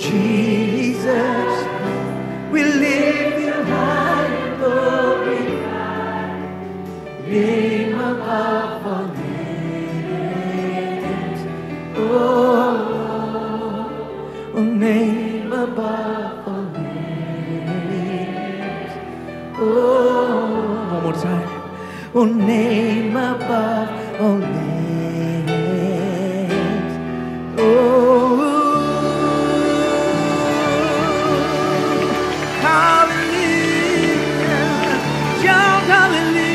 Jesus, we lift you high and glorify, name above all names. Oh, name above all names. Oh, one more time. Oh, name above all names. Oh, hallelujah, shout hallelujah.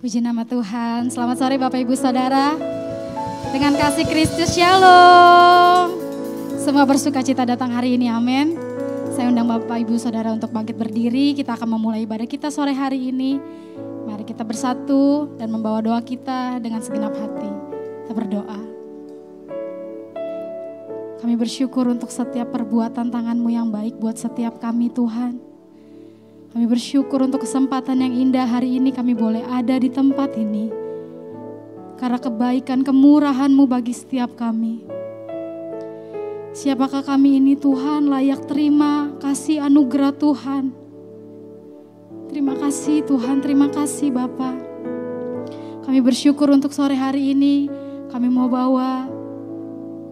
Puji nama Tuhan. Selamat sore Bapak Ibu Saudara. Dengan kasih Kristus Shalom. Semua bersuka cita datang hari ini, amin. Saya undang Bapak Ibu Saudara untuk bangkit berdiri. Kita akan memulai ibadah kita sore hari ini. Mari kita bersatu dan membawa doa kita dengan segenap hati. Kita berdoa. Kami bersyukur untuk setiap perbuatan tangan-Mu yang baik buat setiap kami Tuhan. Kami bersyukur untuk kesempatan yang indah hari ini kami boleh ada di tempat ini. Karena kebaikan kemurahan-Mu bagi setiap kami. Siapakah kami ini Tuhan layak terima kasih anugerah Tuhan. Terima kasih Tuhan, terima kasih Bapa. Kami bersyukur untuk sore hari ini kami mau bawa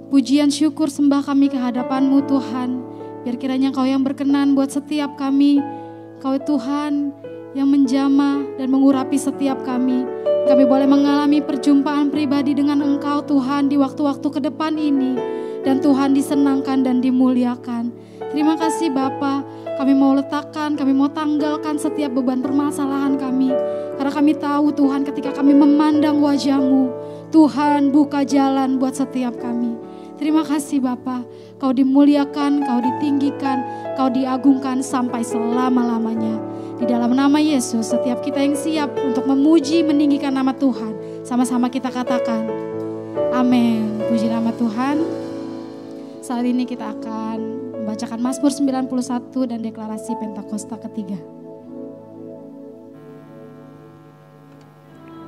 pujian syukur sembah kami ke hadapan-Mu Tuhan. Biar kiranya Engkau yang berkenan buat setiap kami. Kau Tuhan yang menjamah dan mengurapi setiap kami. Kami boleh mengalami perjumpaan pribadi dengan Engkau Tuhan di waktu-waktu ke depan ini. Dan Tuhan disenangkan dan dimuliakan. Terima kasih Bapa. Kami mau letakkan, kami mau tanggalkan setiap beban permasalahan kami. Karena kami tahu Tuhan ketika kami memandang wajah-Mu, Tuhan buka jalan buat setiap kami. Terima kasih Bapa. Kau dimuliakan, Kau ditinggikan, Kau diagungkan sampai selama-lamanya. Di dalam nama Yesus, setiap kita yang siap untuk memuji, meninggikan nama Tuhan, sama-sama kita katakan, amin. Puji nama Tuhan. Saat ini kita akan membacakan Mazmur 91 dan deklarasi Pentakosta ketiga.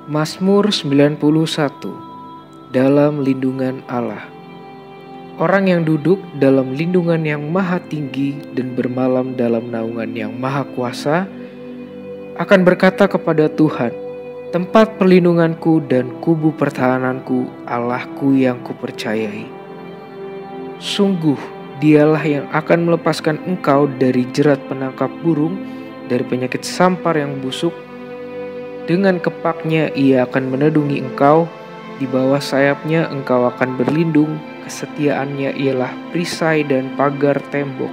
Mazmur 91, dalam lindungan Allah. Orang yang duduk dalam lindungan yang maha tinggi dan bermalam dalam naungan yang maha kuasa akan berkata kepada Tuhan, tempat perlindunganku dan kubu pertahananku, Allahku yang kupercayai. Sungguh dialah yang akan melepaskan engkau dari jerat penangkap burung, dari penyakit sampar yang busuk. Dengan kepaknya ia akan menedungi engkau, di bawah sayapnya engkau akan berlindung. Kesetiaannya ialah perisai dan pagar tembok.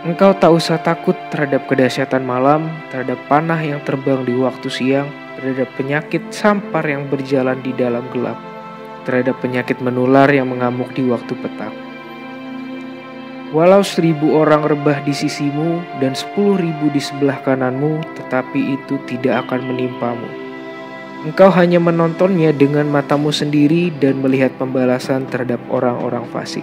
Engkau tak usah takut terhadap kedahsyatan malam, terhadap panah yang terbang di waktu siang, terhadap penyakit sampar yang berjalan di dalam gelap, terhadap penyakit menular yang mengamuk di waktu petang. Walau 1.000 orang rebah di sisimu dan 10.000 di sebelah kananmu, tetapi itu tidak akan menimpamu. Engkau hanya menontonnya dengan matamu sendiri dan melihat pembalasan terhadap orang-orang fasik.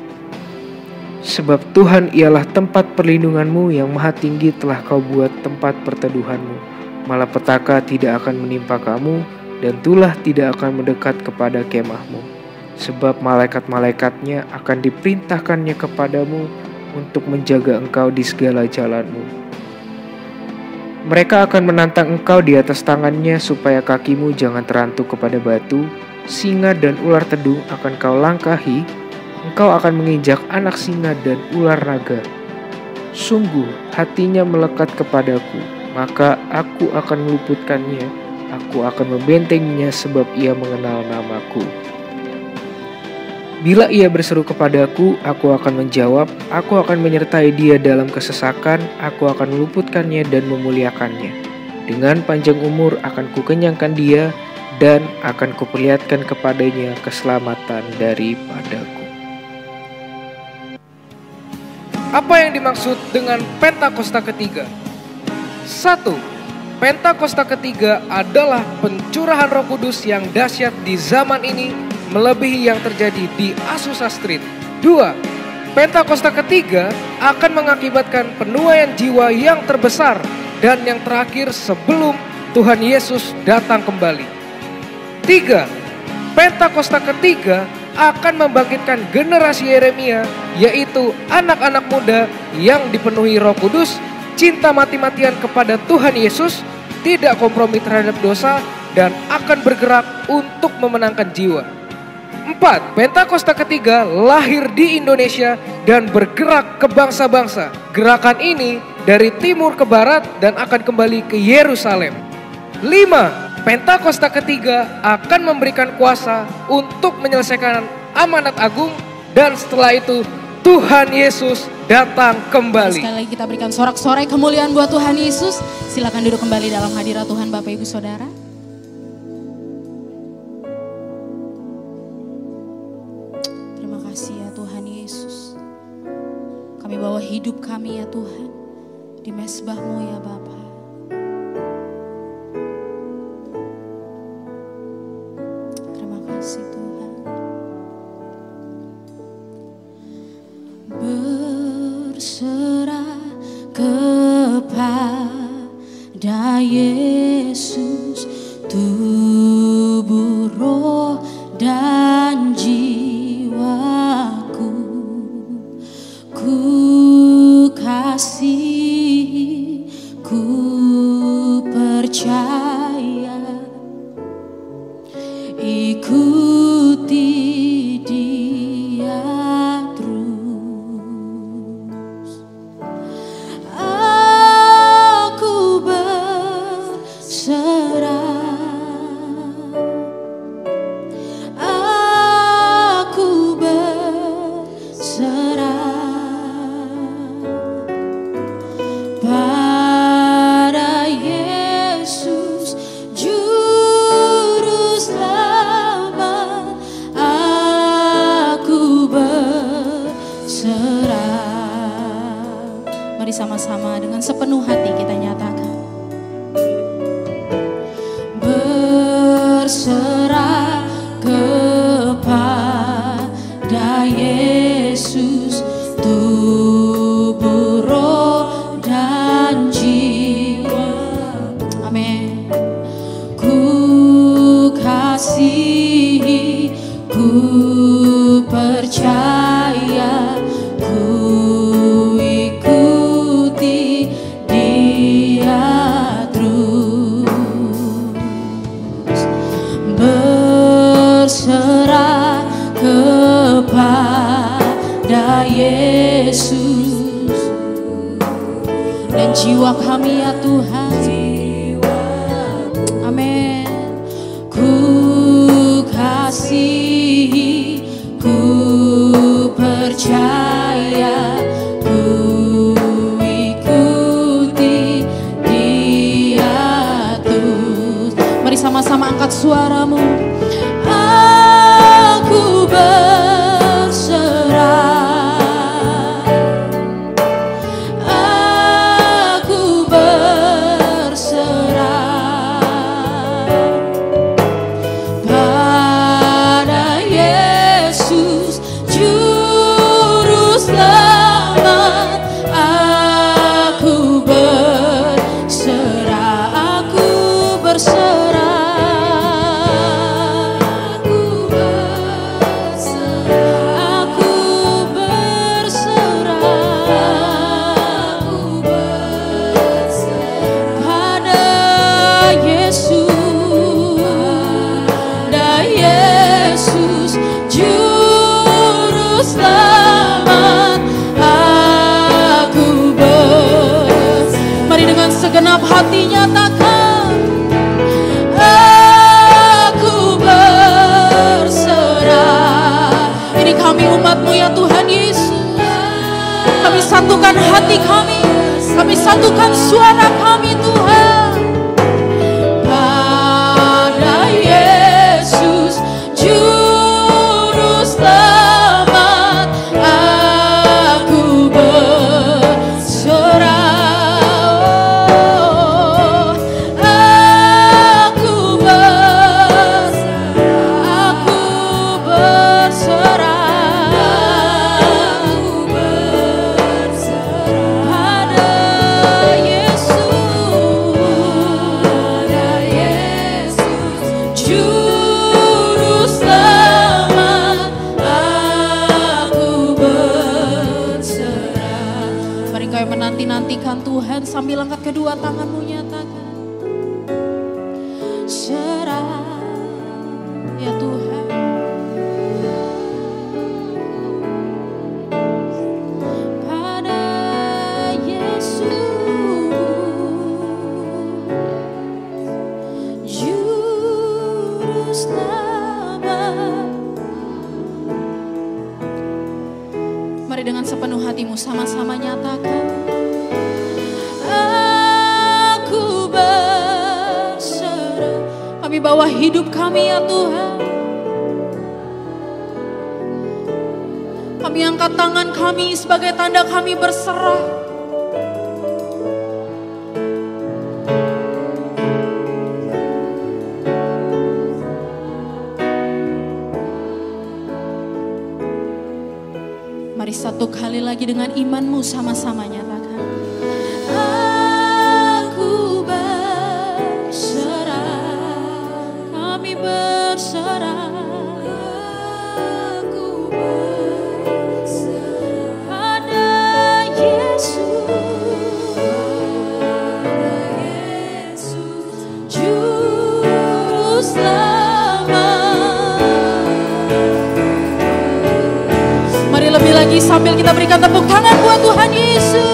Sebab Tuhan ialah tempat perlindunganmu, yang maha tinggi telah kau buat tempat perteduhanmu. Malapetaka tidak akan menimpa kamu, dan tulah tidak akan mendekat kepada kemahmu. Sebab malaikat-malaikatnya akan diperintahkannya kepadamu untuk menjaga engkau di segala jalanmu. Mereka akan menantang engkau di atas tangannya supaya kakimu jangan terantuk kepada batu. Singa dan ular tedung akan kau langkahi, engkau akan menginjak anak singa dan ular naga. Sungguh hatinya melekat kepadaku, maka aku akan meluputkannya, aku akan membentenginya sebab ia mengenal namaku. Bila ia berseru kepadaku, aku akan menjawab, aku akan menyertai dia dalam kesesakan, aku akan meluputkannya dan memuliakannya. Dengan panjang umur akan kukenyangkan dia, dan akan kuperlihatkan kepadanya keselamatan daripadaku. Apa yang dimaksud dengan Pentakosta ketiga? 1. Pentakosta ketiga adalah pencurahan Roh Kudus yang dahsyat di zaman ini melebihi yang terjadi di Azusa Street. 2. Pentakosta ketiga akan mengakibatkan penuaian jiwa yang terbesar dan yang terakhir sebelum Tuhan Yesus datang kembali. 3. Pentakosta ketiga akan membangkitkan generasi Yeremia, yaitu anak-anak muda yang dipenuhi Roh Kudus, cinta mati-matian kepada Tuhan Yesus, tidak kompromi terhadap dosa, dan akan bergerak untuk memenangkan jiwa. 4. Pentakosta ketiga lahir di Indonesia dan bergerak ke bangsa-bangsa. Gerakan ini dari timur ke barat dan akan kembali ke Yerusalem. 5. Pentakosta ketiga akan memberikan kuasa untuk menyelesaikan amanat agung, dan setelah itu Tuhan Yesus datang kembali. Sekali lagi kita berikan sorak-sorai kemuliaan buat Tuhan Yesus. Silakan duduk kembali dalam hadirat Tuhan Bapak Ibu Saudara. Terima kasih ya Tuhan Yesus. Kami bawa hidup kami ya Tuhan di mezbah-Mu ya Bapa. Berserah kepada Yesus, tubuh, roh, dan jiwaku. Ku kasih, ku percaya, ikuti Dia terus. Aku berserah, aku berserah pada Yesus, Juru Selamat. Aku berserah. Mari sama-sama dengan sepenuh hati kita nyatakan. Berserah kepada Yesus, tubuh, roh, dan jiwa. Amin. Ku kasih, ku percaya, ku ikuti Dia terus. Berserah kepada Yesus dan jiwa kami ya Tuhan. Amin. Ku kasih, ku percaya, ku ikuti Dia terus. Mari sama-sama angkat suaramu. Aku berserah, aku berserah pada Yesus, Juru Selamat. Aku berserah, aku berserah. satukan hati kami satukan suara kami Tuhan. Pada Yesus Juru Selamat aku berserah. Nantikan Tuhan sambil angkat kedua tanganmu, nyatakan serah ya Tuhan. Pada Yesus Juru Selamat. Mari dengan sepenuh hatimu sama-sama nyatakan. Kami bawa hidup kami ya Tuhan. Kami angkat tangan kami sebagai tanda kami berserah. Mari satu kali lagi dengan imanmu sama-sama nyatakan. Berserah, aku berserah pada Yesus Juru Selamat. Mari lebih lagi sambil kita berikan tepuk tangan buat Tuhan Yesus.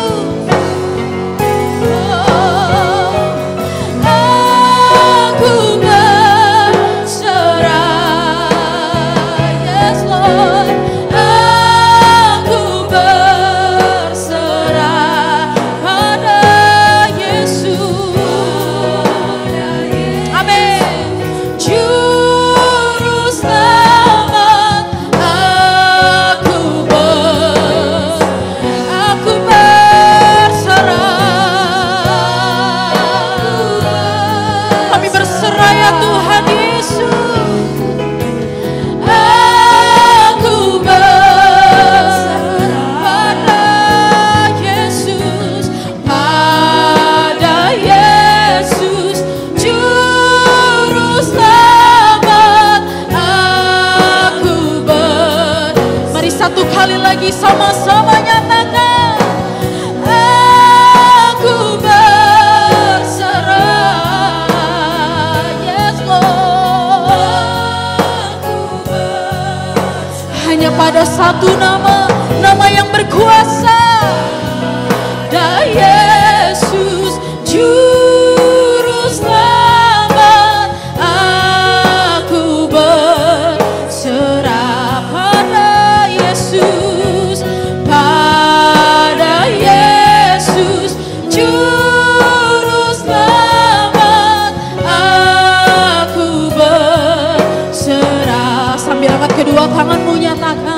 Sama-sama nyatakan, aku berserah, yes Lord. Hanya pada satu nama, nama yang berkuasa, pada Yesus Juru Selamat, aku berserah pada Yesus. Kedua tanganmu nyatakan.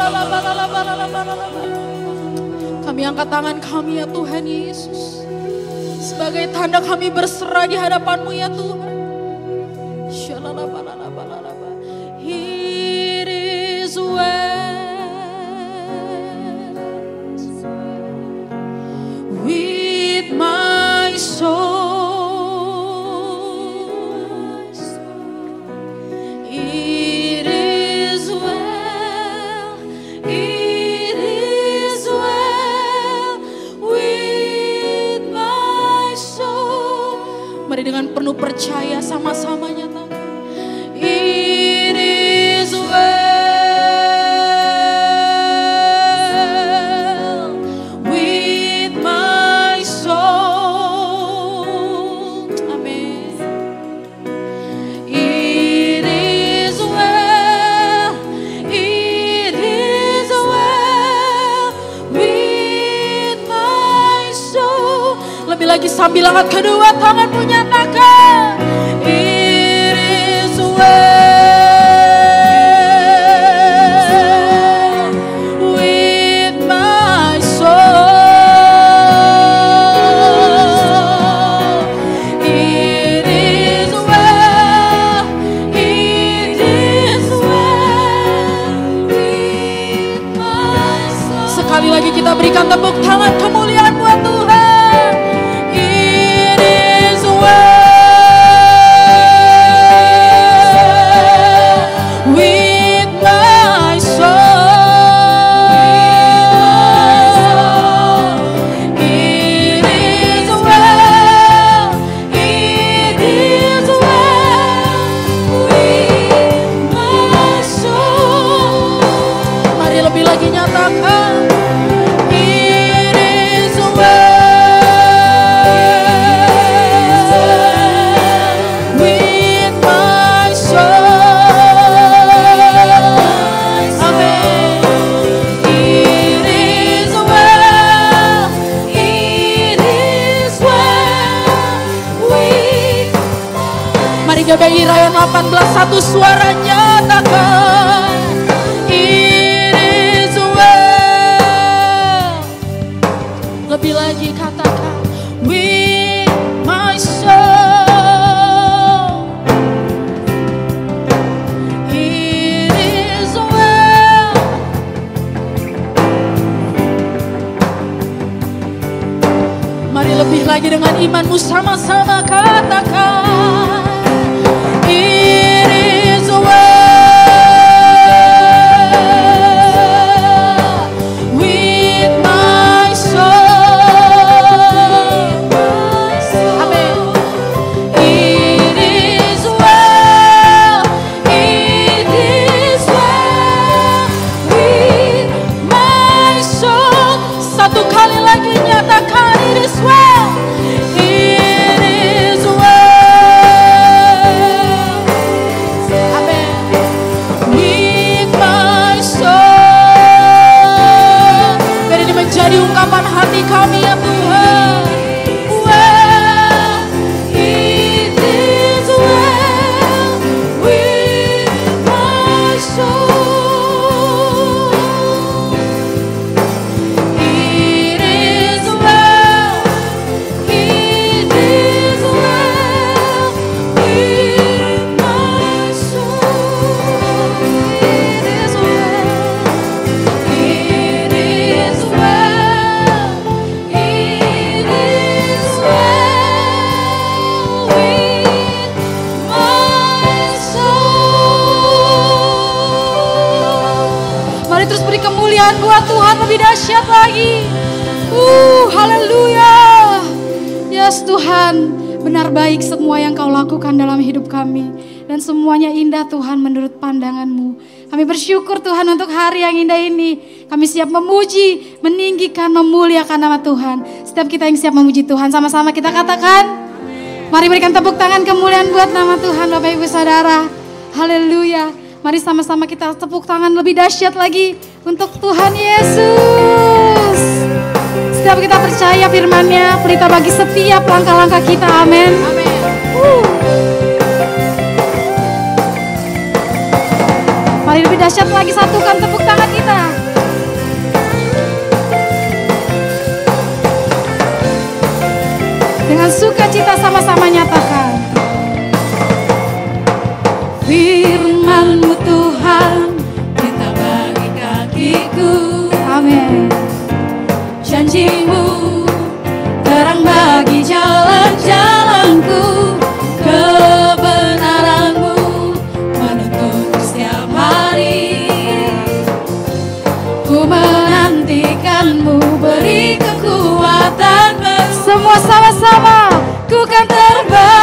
Kami angkat tangan kami ya Tuhan Yesus. Sebagai tanda kami berserah di hadapan-Mu ya Tuhan. It is well Sambil angkat kedua tanganmu nyatakan, it is well with my soul. It is well, it is well with my soul. Sekali lagi kita berikan tepuk tangan kemuliaan buat Tuhan. Dari Rayon 18 satu suara nyatakan, it is well. Lebih lagi katakan, with my soul. It is well. Mari lebih lagi dengan imanmu sama-sama katakan, ungkapan hati kami ya Tuhan. Well, it is well with my soul. It is well, it is well with my soul. It is well, it is well. Terus beri kemuliaan buat Tuhan lebih dahsyat lagi. Haleluya. Yes Tuhan, benar baik semua yang Kau lakukan dalam hidup kami. Dan semuanya indah Tuhan menurut pandangan-Mu. Kami bersyukur Tuhan untuk hari yang indah ini. Kami siap memuji, meninggikan, memuliakan nama Tuhan. Setiap kita yang siap memuji Tuhan, sama-sama kita katakan, mari berikan tepuk tangan kemuliaan buat nama Tuhan Bapak Ibu Saudara. Haleluya. Mari sama-sama kita tepuk tangan lebih dahsyat lagi untuk Tuhan Yesus. Setiap kita percaya firman-Nya, pelita bagi setiap langkah-langkah kita. Amin. Mari lebih dahsyat lagi, satukan tepuk tangan kita. Dengan sukacita sama-sama nyatakan, firman-Mu Tuhan, kita bagi kakiku. Amin. Janji-Mu terang bagi jalan-jalanku. Kebenaran-Mu menuntun setiap hari. Ku menantikan-Mu, beri kekuatan. Semua sama-sama, ku kan terbang.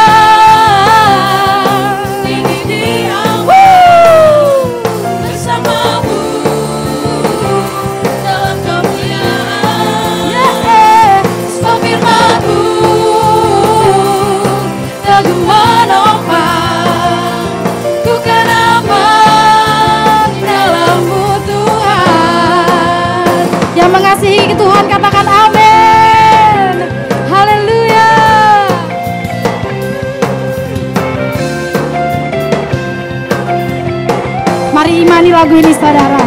Mengasihi Tuhan katakan amin. Haleluya. imani lagu ini saudara.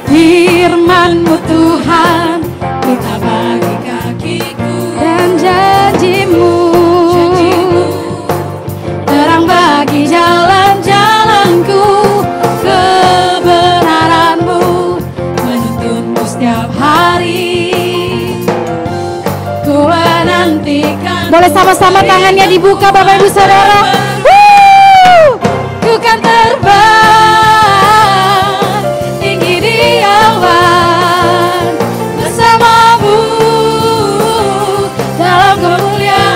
Firman-Mu Tuhan, kita bagi kakiku, dan janji-Mu, terang bagi jalan-jalanku. Kebenaran-Mu menuntunku setiap hari. Ku menantikan. Boleh sama-sama tangannya dibuka Bapak Ibu Saudara. Ku kan terbang tinggi di awan bersama-Mu dalam kemuliaan.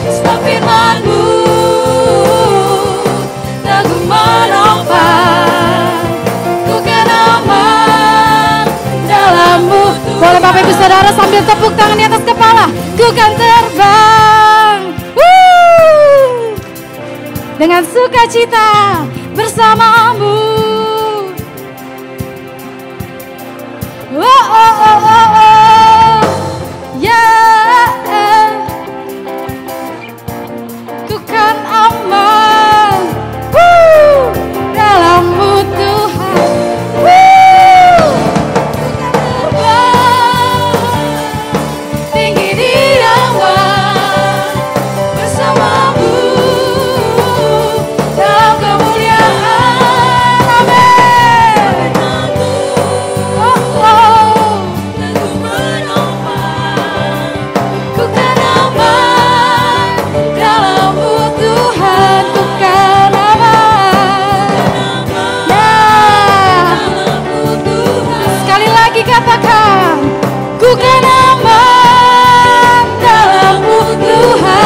Sebab firman-Mu teguh menopang, ku kan aman dalam-Mu. Boleh Bapak Ibu Saudara sambil tepuk tangan di atas kepala. Ku kan terbang dengan sukacita bersama-Mu. Oh, oh, oh, oh, oh. Yeah. Ku kan aman dalam-Mu Tuhan. Ku kan terbang tinggi di awan bersama-Mu dalam kemuliaan. Amin. Oh, oh. Teguh menopang, ku kan aman dalam-Mu Tuhan. Ku kan aman. Sekali lagi katakan, ku kan aman dalam-Mu Tuhan.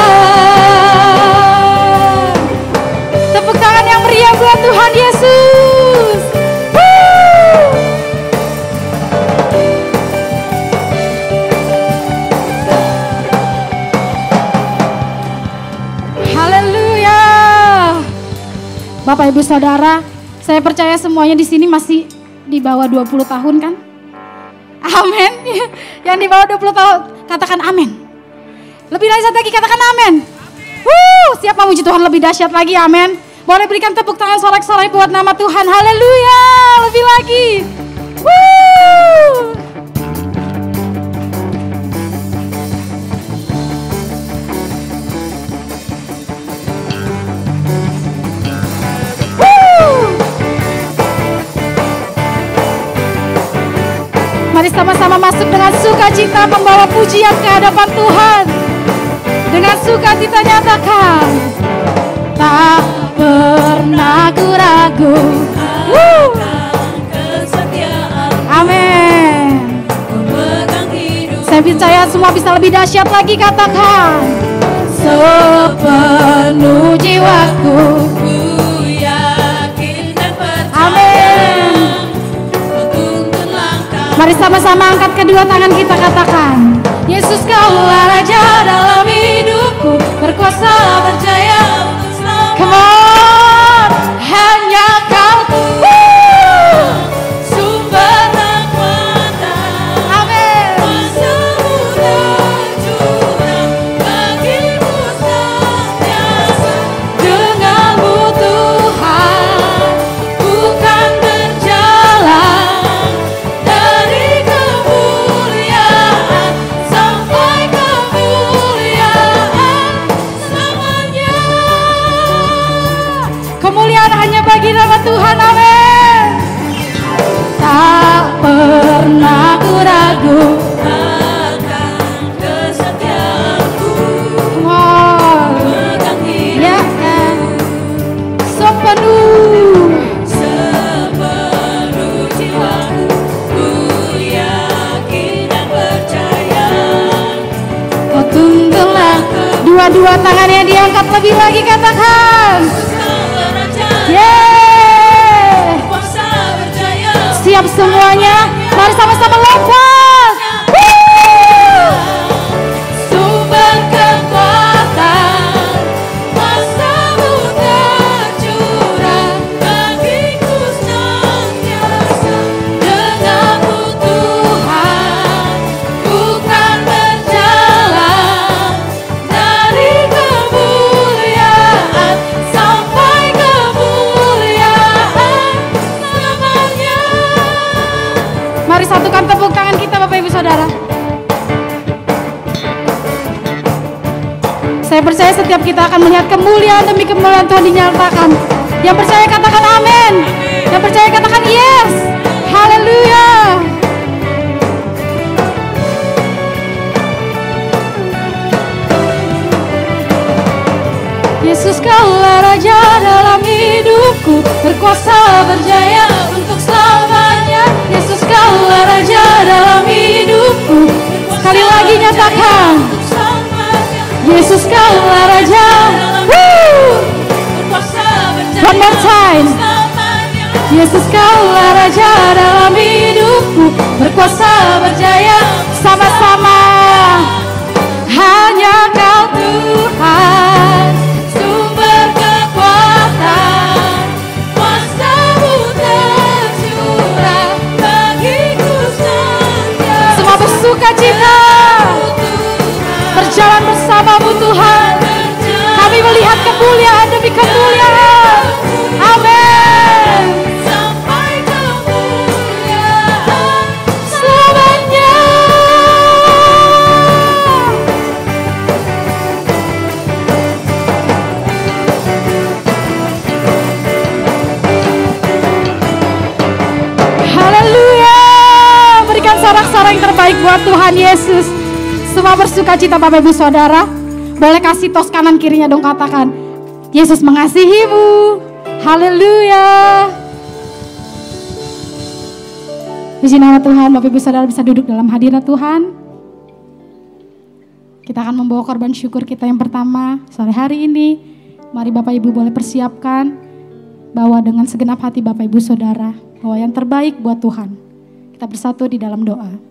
Tepuk tangan yang meriah buat Tuhan Yesus. Haleluya. Bapak Ibu Saudara, saya percaya semuanya di sini masih di bawah 20 tahun kan? Amin. Yang di bawah 20 tahun katakan amin. Lebih dahsyat lagi katakan amin. Siap memuji Tuhan lebih dahsyat lagi, amin. Boleh berikan tepuk tangan sorak-sorai buat nama Tuhan. Haleluya. Lebih lagi. Mari sama-sama masuk dengan sukacita membawa pujian ke hadapan Tuhan. Dengan sukacita nyatakan, tak pernah ku ragu. Amin. Saya percaya semua bisa lebih dahsyat lagi, katakan. Sepenuh jiwaku, amin. Mari sama-sama angkat kedua tangan kita, katakan, Yesus Kaulah Raja dalam hidupku, berkuasa berjaya. Come on, hanya Kau sumber kekuatan. Amin. Kuasa-Mu tercurah, bagi-Mu senantiasa. Dengan-Mu Tuhan, bukan berjalan dari kemuliaan sampai kemuliaan selamanya. Kemuliaan hanya bagi nama Tuhan, amin. Tak pernah ku ragu akan kesetiaanku. Wow. Ya kan, sepenuh jiwaku, ku yakin dan percaya. Kau tuntunlah. Dua-dua tangannya diangkat lebih lagi, katakan. Yeah. Siap semuanya, mari sama-sama lompat. Sumber kekuatan, kuasa-Mu tercurah, bagiku senantiasa. Dengan-Mu Tuhan, bukan berjalan dari kemuliaan sampai setiap kita akan melihat kemuliaan demi kemuliaan Tuhan dinyatakan. Yang percaya katakan amin. Yang percaya katakan yes. Haleluya. Yesus kaulah Raja dalam hidupku, berkuasa berjaya untuk selamanya. Yesus kaulah Raja dalam hidupku. Sekali lagi nyatakan, Yesus kaulah Raja. One more time. Yesus kaulah Raja dalam hidupku, berkuasa berjaya. Sama-sama. Hanya Kau Tuhan, sumber kekuatan, kuasa-Mu tercurah bagiku saja. Semua bersuka cita, berjalan bersama-Mu Tuhan. Kami melihat kemuliaan demi kemuliaan. Amin. Sampai kemuliaan selamanya. Haleluya. Berikan sorak-sorai yang terbaik buat Tuhan Yesus. Semua bersuka cita Bapak Ibu Saudara. Boleh kasih tos kanan kirinya dong, katakan, Yesus mengasihimu. Haleluya. Puji nama Tuhan. Bapak Ibu Saudara bisa duduk dalam hadirat Tuhan. Kita akan membawa korban syukur kita yang pertama sore hari ini. Mari Bapak Ibu boleh persiapkan, bawa dengan segenap hati Bapak Ibu Saudara, bawa yang terbaik buat Tuhan. Kita bersatu di dalam doa.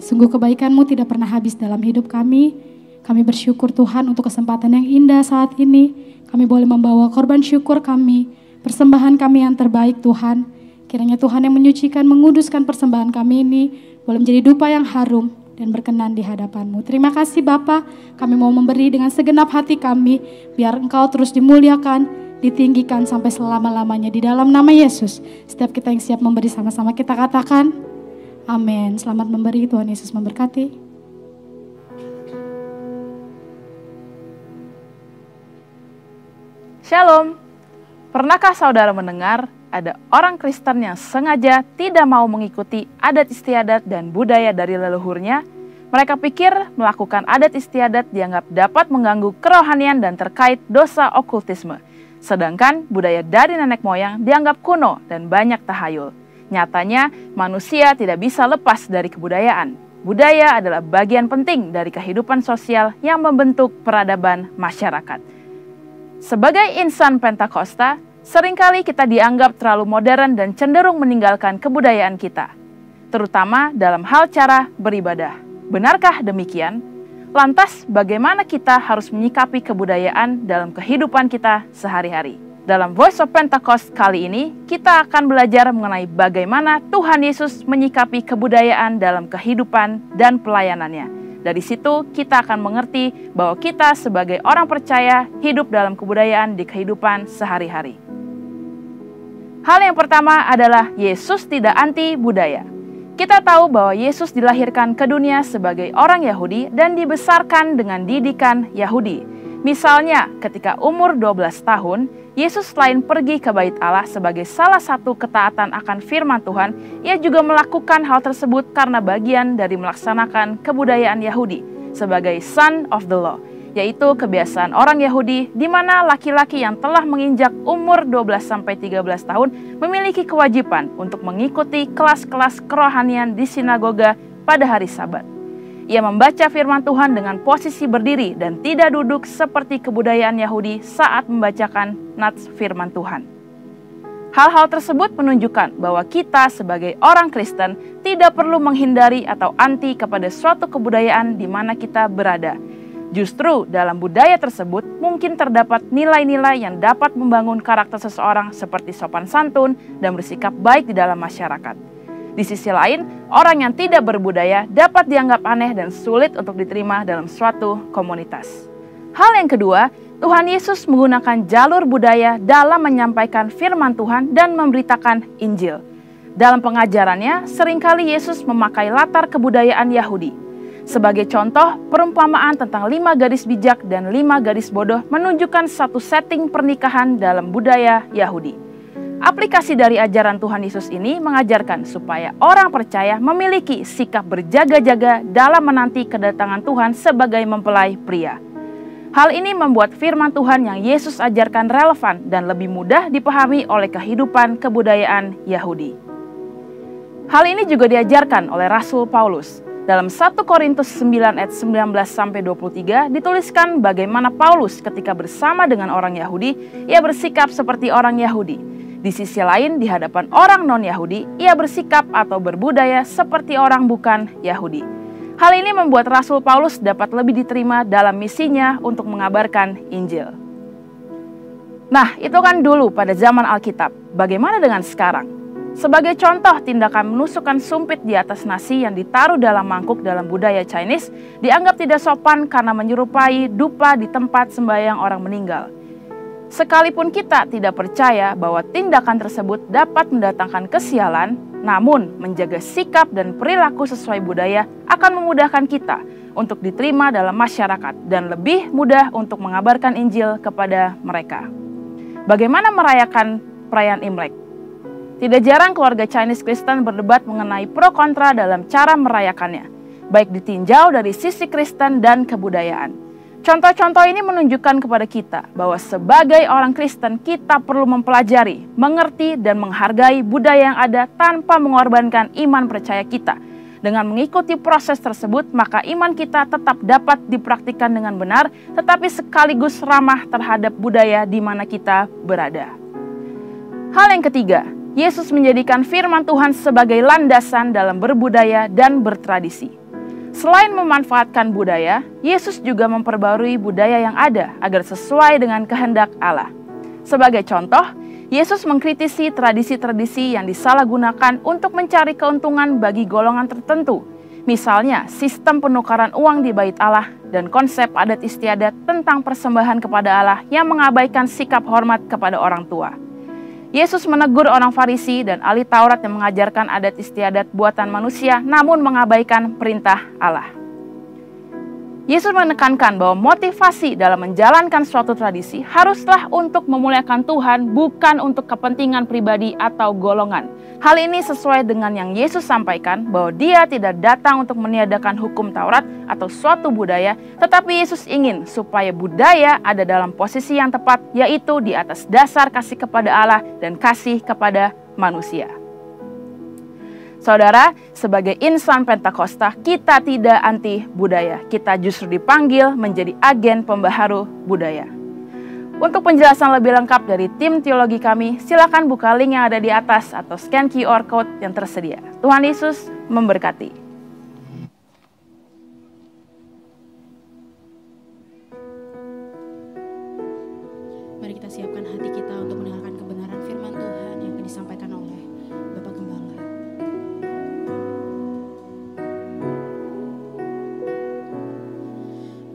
Sungguh kebaikan-Mu tidak pernah habis dalam hidup kami. Kami bersyukur Tuhan untuk kesempatan yang indah saat ini. Kami boleh membawa korban syukur kami, persembahan kami yang terbaik Tuhan. Kiranya Tuhan yang menyucikan, menguduskan persembahan kami ini boleh menjadi dupa yang harum dan berkenan di hadapan-Mu. Terima kasih Bapa, kami mau memberi dengan segenap hati kami, biar Engkau terus dimuliakan, ditinggikan sampai selama-lamanya di dalam nama Yesus. Setiap kita yang siap memberi sama-sama kita katakan, amin. Selamat memberi, Tuhan Yesus memberkati. Shalom. Pernahkah saudara mendengar ada orang Kristen yang sengaja tidak mau mengikuti adat istiadat dan budaya dari leluhurnya? Mereka pikir melakukan adat istiadat dianggap dapat mengganggu kerohanian dan terkait dosa okultisme. Sedangkan budaya dari nenek moyang dianggap kuno dan banyak tahayul. Nyatanya, manusia tidak bisa lepas dari kebudayaan. Budaya adalah bagian penting dari kehidupan sosial yang membentuk peradaban masyarakat. Sebagai insan Pentakosta, seringkali kita dianggap terlalu modern dan cenderung meninggalkan kebudayaan kita, terutama dalam hal cara beribadah. Benarkah demikian? Lantas, bagaimana kita harus menyikapi kebudayaan dalam kehidupan kita sehari-hari? Dalam Voice of Pentecost kali ini, kita akan belajar mengenai bagaimana Tuhan Yesus menyikapi kebudayaan dalam kehidupan dan pelayanannya. Dari situ, kita akan mengerti bahwa kita sebagai orang percaya hidup dalam kebudayaan di kehidupan sehari-hari. Hal yang pertama adalah Yesus tidak anti budaya. Kita tahu bahwa Yesus dilahirkan ke dunia sebagai orang Yahudi dan dibesarkan dengan didikan Yahudi. Misalnya, ketika umur 12 tahun, Yesus selain pergi ke bait Allah sebagai salah satu ketaatan akan firman Tuhan, ia juga melakukan hal tersebut karena bagian dari melaksanakan kebudayaan Yahudi sebagai son of the law, yaitu kebiasaan orang Yahudi di mana laki-laki yang telah menginjak umur 12-13 tahun memiliki kewajiban untuk mengikuti kelas-kelas kerohanian di sinagoga pada hari Sabat. Ia membaca firman Tuhan dengan posisi berdiri dan tidak duduk seperti kebudayaan Yahudi saat membacakan nats firman Tuhan. Hal-hal tersebut menunjukkan bahwa kita sebagai orang Kristen tidak perlu menghindari atau anti kepada suatu kebudayaan di mana kita berada. Justru dalam budaya tersebut mungkin terdapat nilai-nilai yang dapat membangun karakter seseorang seperti sopan santun dan bersikap baik di dalam masyarakat. Di sisi lain, orang yang tidak berbudaya dapat dianggap aneh dan sulit untuk diterima dalam suatu komunitas. Hal yang kedua, Tuhan Yesus menggunakan jalur budaya dalam menyampaikan firman Tuhan dan memberitakan Injil. Dalam pengajarannya, seringkali Yesus memakai latar kebudayaan Yahudi. Sebagai contoh, perumpamaan tentang 5 gadis bijak dan 5 gadis bodoh menunjukkan satu setting pernikahan dalam budaya Yahudi. Aplikasi dari ajaran Tuhan Yesus ini mengajarkan supaya orang percaya memiliki sikap berjaga-jaga dalam menanti kedatangan Tuhan sebagai mempelai pria. Hal ini membuat firman Tuhan yang Yesus ajarkan relevan dan lebih mudah dipahami oleh kehidupan kebudayaan Yahudi. Hal ini juga diajarkan oleh Rasul Paulus. Dalam 1 Korintus 9 ayat 19-23 dituliskan bagaimana Paulus ketika bersama dengan orang Yahudi, ia bersikap seperti orang Yahudi. Di sisi lain, di hadapan orang non-Yahudi, ia bersikap atau berbudaya seperti orang bukan Yahudi. Hal ini membuat Rasul Paulus dapat lebih diterima dalam misinya untuk mengabarkan Injil. Nah, itu kan dulu pada zaman Alkitab. Bagaimana dengan sekarang? Sebagai contoh, tindakan menusukkan sumpit di atas nasi yang ditaruh dalam mangkuk dalam budaya Chinese dianggap tidak sopan karena menyerupai dupa di tempat sembahyang orang meninggal. Sekalipun kita tidak percaya bahwa tindakan tersebut dapat mendatangkan kesialan, namun menjaga sikap dan perilaku sesuai budaya akan memudahkan kita untuk diterima dalam masyarakat dan lebih mudah untuk mengabarkan Injil kepada mereka. Bagaimana merayakan perayaan Imlek? Tidak jarang keluarga Chinese Kristen berdebat mengenai pro kontra dalam cara merayakannya, baik ditinjau dari sisi Kristen dan kebudayaan. Contoh-contoh ini menunjukkan kepada kita bahwa sebagai orang Kristen kita perlu mempelajari, mengerti, dan menghargai budaya yang ada tanpa mengorbankan iman percaya kita. Dengan mengikuti proses tersebut, maka iman kita tetap dapat dipraktikkan dengan benar, tetapi sekaligus ramah terhadap budaya di mana kita berada. Hal yang ketiga, Yesus menjadikan firman Tuhan sebagai landasan dalam berbudaya dan bertradisi. Selain memanfaatkan budaya, Yesus juga memperbarui budaya yang ada agar sesuai dengan kehendak Allah. Sebagai contoh, Yesus mengkritisi tradisi-tradisi yang disalahgunakan untuk mencari keuntungan bagi golongan tertentu. Misalnya, sistem penukaran uang di Bait Allah dan konsep adat istiadat tentang persembahan kepada Allah yang mengabaikan sikap hormat kepada orang tua. Yesus menegur orang Farisi dan ahli Taurat yang mengajarkan adat istiadat buatan manusia namun mengabaikan perintah Allah. Yesus menekankan bahwa motivasi dalam menjalankan suatu tradisi haruslah untuk memuliakan Tuhan, bukan untuk kepentingan pribadi atau golongan. Hal ini sesuai dengan yang Yesus sampaikan bahwa Dia tidak datang untuk meniadakan hukum Taurat atau suatu budaya, tetapi Yesus ingin supaya budaya ada dalam posisi yang tepat, yaitu di atas dasar kasih kepada Allah dan kasih kepada manusia. Saudara, sebagai insan Pentakosta, kita tidak anti budaya. Kita justru dipanggil menjadi agen pembaharu budaya. Untuk penjelasan lebih lengkap dari tim teologi kami, silakan buka link yang ada di atas atau scan QR Code yang tersedia. Tuhan Yesus memberkati. Mari kita siapkan hati kita untuk mendengarkan kebenaran firman Tuhan yang akan disampaikan oleh Bapak Gembala.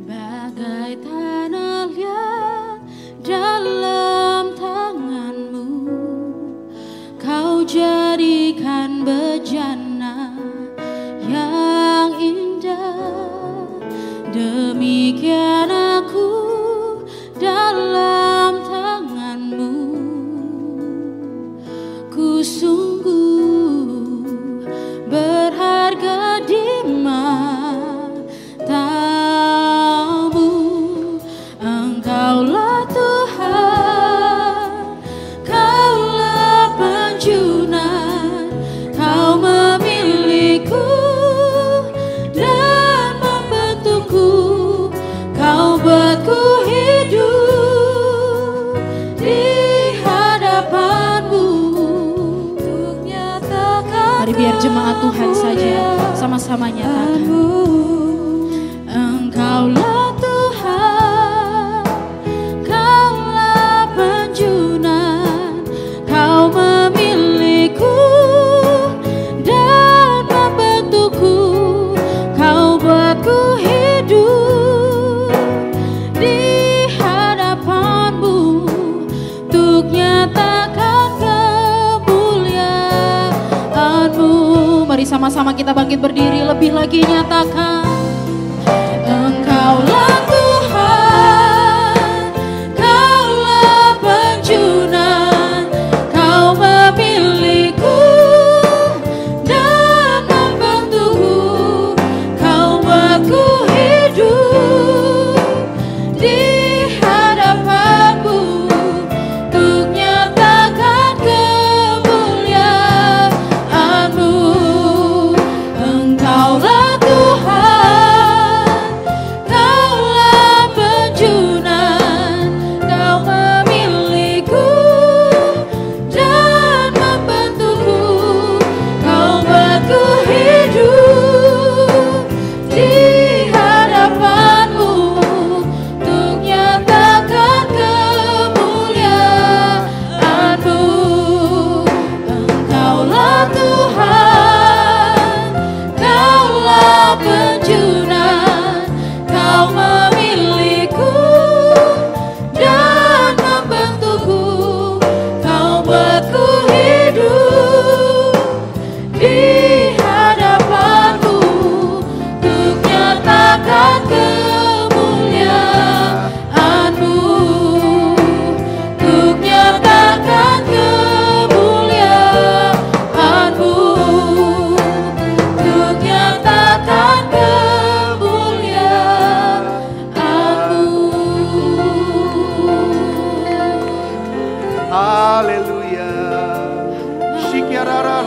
Bagai tanah liat dalam tanganmu, kau jadikan bejana yang indah. Demikian aku dalam tanganmu, ku sungguh berharga di matamu. Engkaulah Tuhan, Kaulah penjunan, Kau memiliku dan membentukku, Kau buatku hidup di hadapanmu untuk nyatakan. Mari biar jemaat Tuhan saja sama-sama nyatakan. Engkaulah Tuhan, Kaulah penjunan, Kau memiliku dan membentukku, Kau buatku hidup di hadapanmu untuk nyatakan kemuliaanmu. Mari sama-sama kita bangkit berdiri, lebih lagi nyatakan.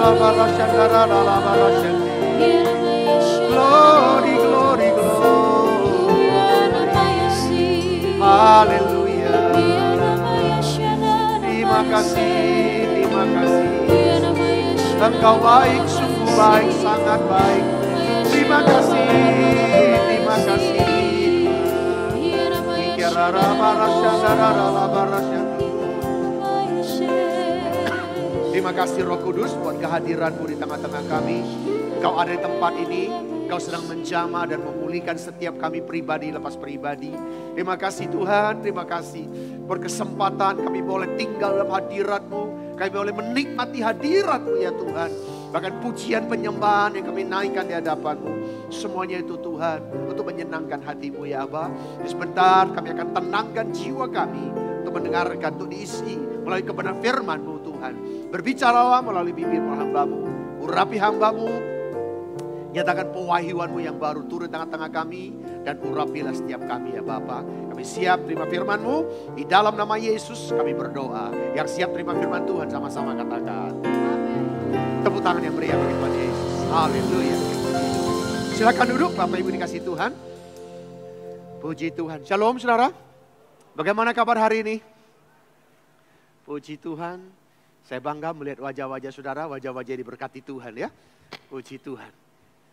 Glory, glory, glory. Haleluya. Terima kasih, terima kasih. Engkau baik, sungguh baik, sangat baik. Terima kasih, terima kasih. Terima kasih Roh Kudus buat kehadiran-Mu di tengah-tengah kami. Kau ada di tempat ini, Kau sedang menjamah dan memulihkan setiap kami pribadi lepas pribadi. Terima kasih Tuhan, terima kasih. Berkesempatan kami boleh tinggal dalam hadirat-Mu. Kami boleh menikmati hadirat-Mu ya Tuhan. Bahkan pujian penyembahan yang kami naikkan di hadapan-Mu. Semuanya itu Tuhan untuk menyenangkan hati-Mu ya Aba. Sebentar kami akan tenangkan jiwa kami untuk mendengarkan, untuk diisi melalui kebenaran firman-Mu Tuhan. Berbicaralah melalui bibir hamba-Mu. Urapi hamba-Mu. Nyatakan pewahyuan-Mu yang baru turun di tengah-tengah kami. Dan urapilah setiap kami ya Bapa. Kami siap terima firman-Mu. Di dalam nama Yesus kami berdoa. Yang siap terima firman Tuhan sama-sama katakan. Tepuk tangan yang meriah bagi Tuhan Yesus. Haleluya. Silakan duduk Bapak Ibu dikasih Tuhan. Puji Tuhan. Shalom saudara. Bagaimana kabar hari ini? Puji Tuhan. Saya bangga melihat wajah-wajah saudara. Wajah-wajah diberkati Tuhan ya. Puji Tuhan.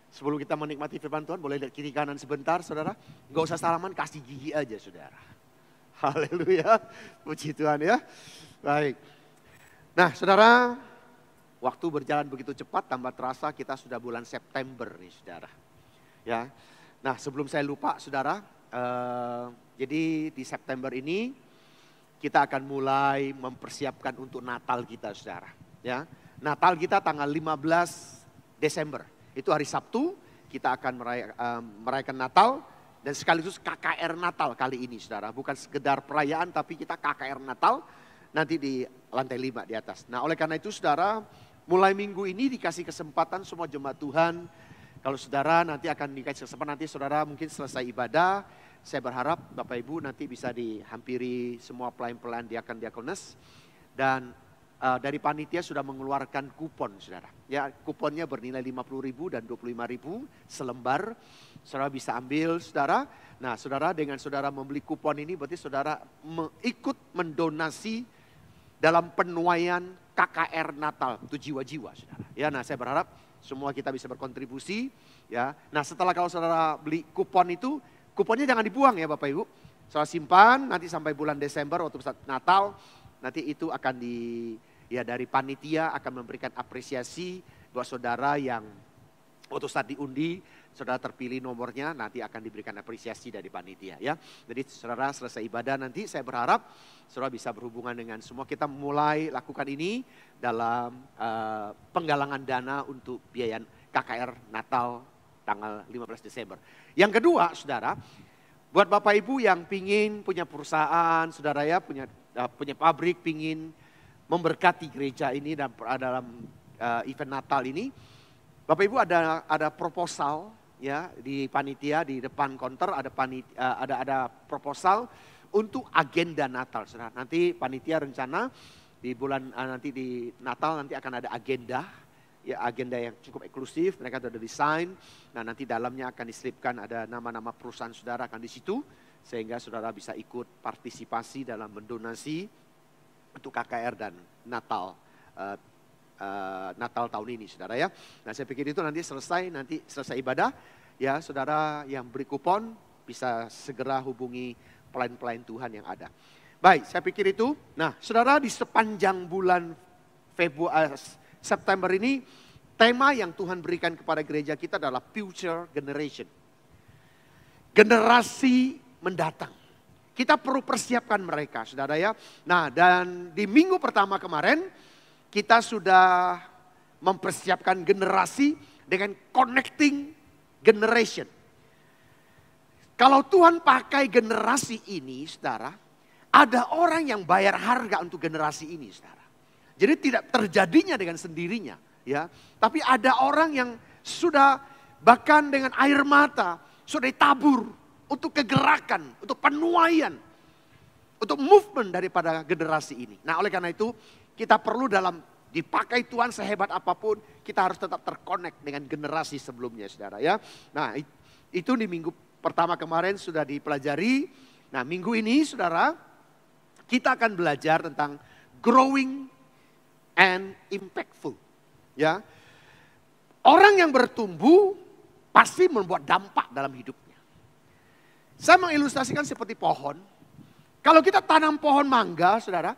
Sebelum kita menikmati firman Tuhan, boleh lihat kiri kanan sebentar saudara. Gak usah salaman, kasih gigi aja saudara. Haleluya. Puji Tuhan ya. Baik. Nah saudara, waktu berjalan begitu cepat, tambah terasa kita sudah bulan September nih saudara. Ya. Nah sebelum saya lupa saudara, jadi di September ini kita akan mulai mempersiapkan untuk Natal kita saudara. Ya. Natal kita tanggal 15 Desember. Itu hari Sabtu, kita akan merayakan Natal dan sekaligus KKR Natal kali ini saudara. Bukan sekedar perayaan tapi kita KKR Natal nanti di lantai 5 di atas. Nah oleh karena itu saudara, mulai minggu ini dikasih kesempatan semua jemaat Tuhan. Kalau saudara nanti akan dikasih kesempatan, nanti saudara mungkin selesai ibadah. Saya berharap Bapak Ibu nanti bisa dihampiri semua pelayan-pelayan diakon-diakones. Dan dari panitia sudah mengeluarkan kupon saudara. Ya, kuponnya bernilai 50.000 dan 25.000 selembar. Saudara bisa ambil saudara. Nah saudara, dengan saudara membeli kupon ini berarti saudara ikut mendonasi dalam penuaian KKR Natal untuk jiwa-jiwa saudara. Ya, nah saya berharap semua kita bisa berkontribusi ya. Nah setelah kalau saudara beli kupon itu, kuponnya jangan dibuang ya Bapak Ibu. Saudara simpan nanti sampai bulan Desember waktu Natal. Nanti itu akan dari panitia akan memberikan apresiasi buat saudara yang waktu saat diundi, saudara terpilih nomornya, nanti akan diberikan apresiasi dari panitia ya. Jadi saudara selesai ibadah nanti saya berharap saudara bisa berhubungan dengan semua. Kita mulai lakukan ini dalam penggalangan dana untuk biaya KKR Natal tanggal 15 Desember. Yang kedua saudara, buat Bapak Ibu yang pingin punya perusahaan, saudara ya, punya pabrik, pingin memberkati gereja ini dan dalam event Natal ini, Bapak Ibu ada proposal ya di panitia di depan konter ada proposal untuk agenda Natal. Saudara. Nanti panitia rencana di bulan nanti di Natal nanti akan ada agenda. Ya, agenda yang cukup eksklusif, mereka sudah desain. Nah nanti dalamnya akan diselipkan ada nama-nama perusahaan saudara akan di situ. Sehingga saudara bisa ikut partisipasi dalam mendonasi untuk KKR dan Natal. Natal tahun ini saudara ya. Nah saya pikir itu nanti selesai ibadah. Ya saudara yang beri kupon bisa segera hubungi pelayan-pelayan Tuhan yang ada. Baik, saya pikir itu. Nah saudara, di sepanjang bulan September ini, tema yang Tuhan berikan kepada gereja kita adalah future generation. Generasi mendatang. Kita perlu persiapkan mereka, saudara ya. Nah, dan di minggu pertama kemarin, kita sudah mempersiapkan generasi dengan connecting generation. Kalau Tuhan pakai generasi ini, saudara, ada orang yang bayar harga untuk generasi ini, saudara. Jadi tidak terjadinya dengan sendirinya, ya. Tapi ada orang yang sudah bahkan dengan air mata sudah ditabur untuk kegerakan, untuk penuaian, untuk movement daripada generasi ini. Nah, oleh karena itu kita perlu dalam dipakai Tuhan sehebat apapun, kita harus tetap terkonek dengan generasi sebelumnya, saudara ya. Nah, itu di minggu pertama kemarin sudah dipelajari. Nah, minggu ini, saudara, kita akan belajar tentang growing and impactful. Ya, orang yang bertumbuh pasti membuat dampak dalam hidupnya. Saya mengilustrasikan seperti pohon. Kalau kita tanam pohon mangga, saudara,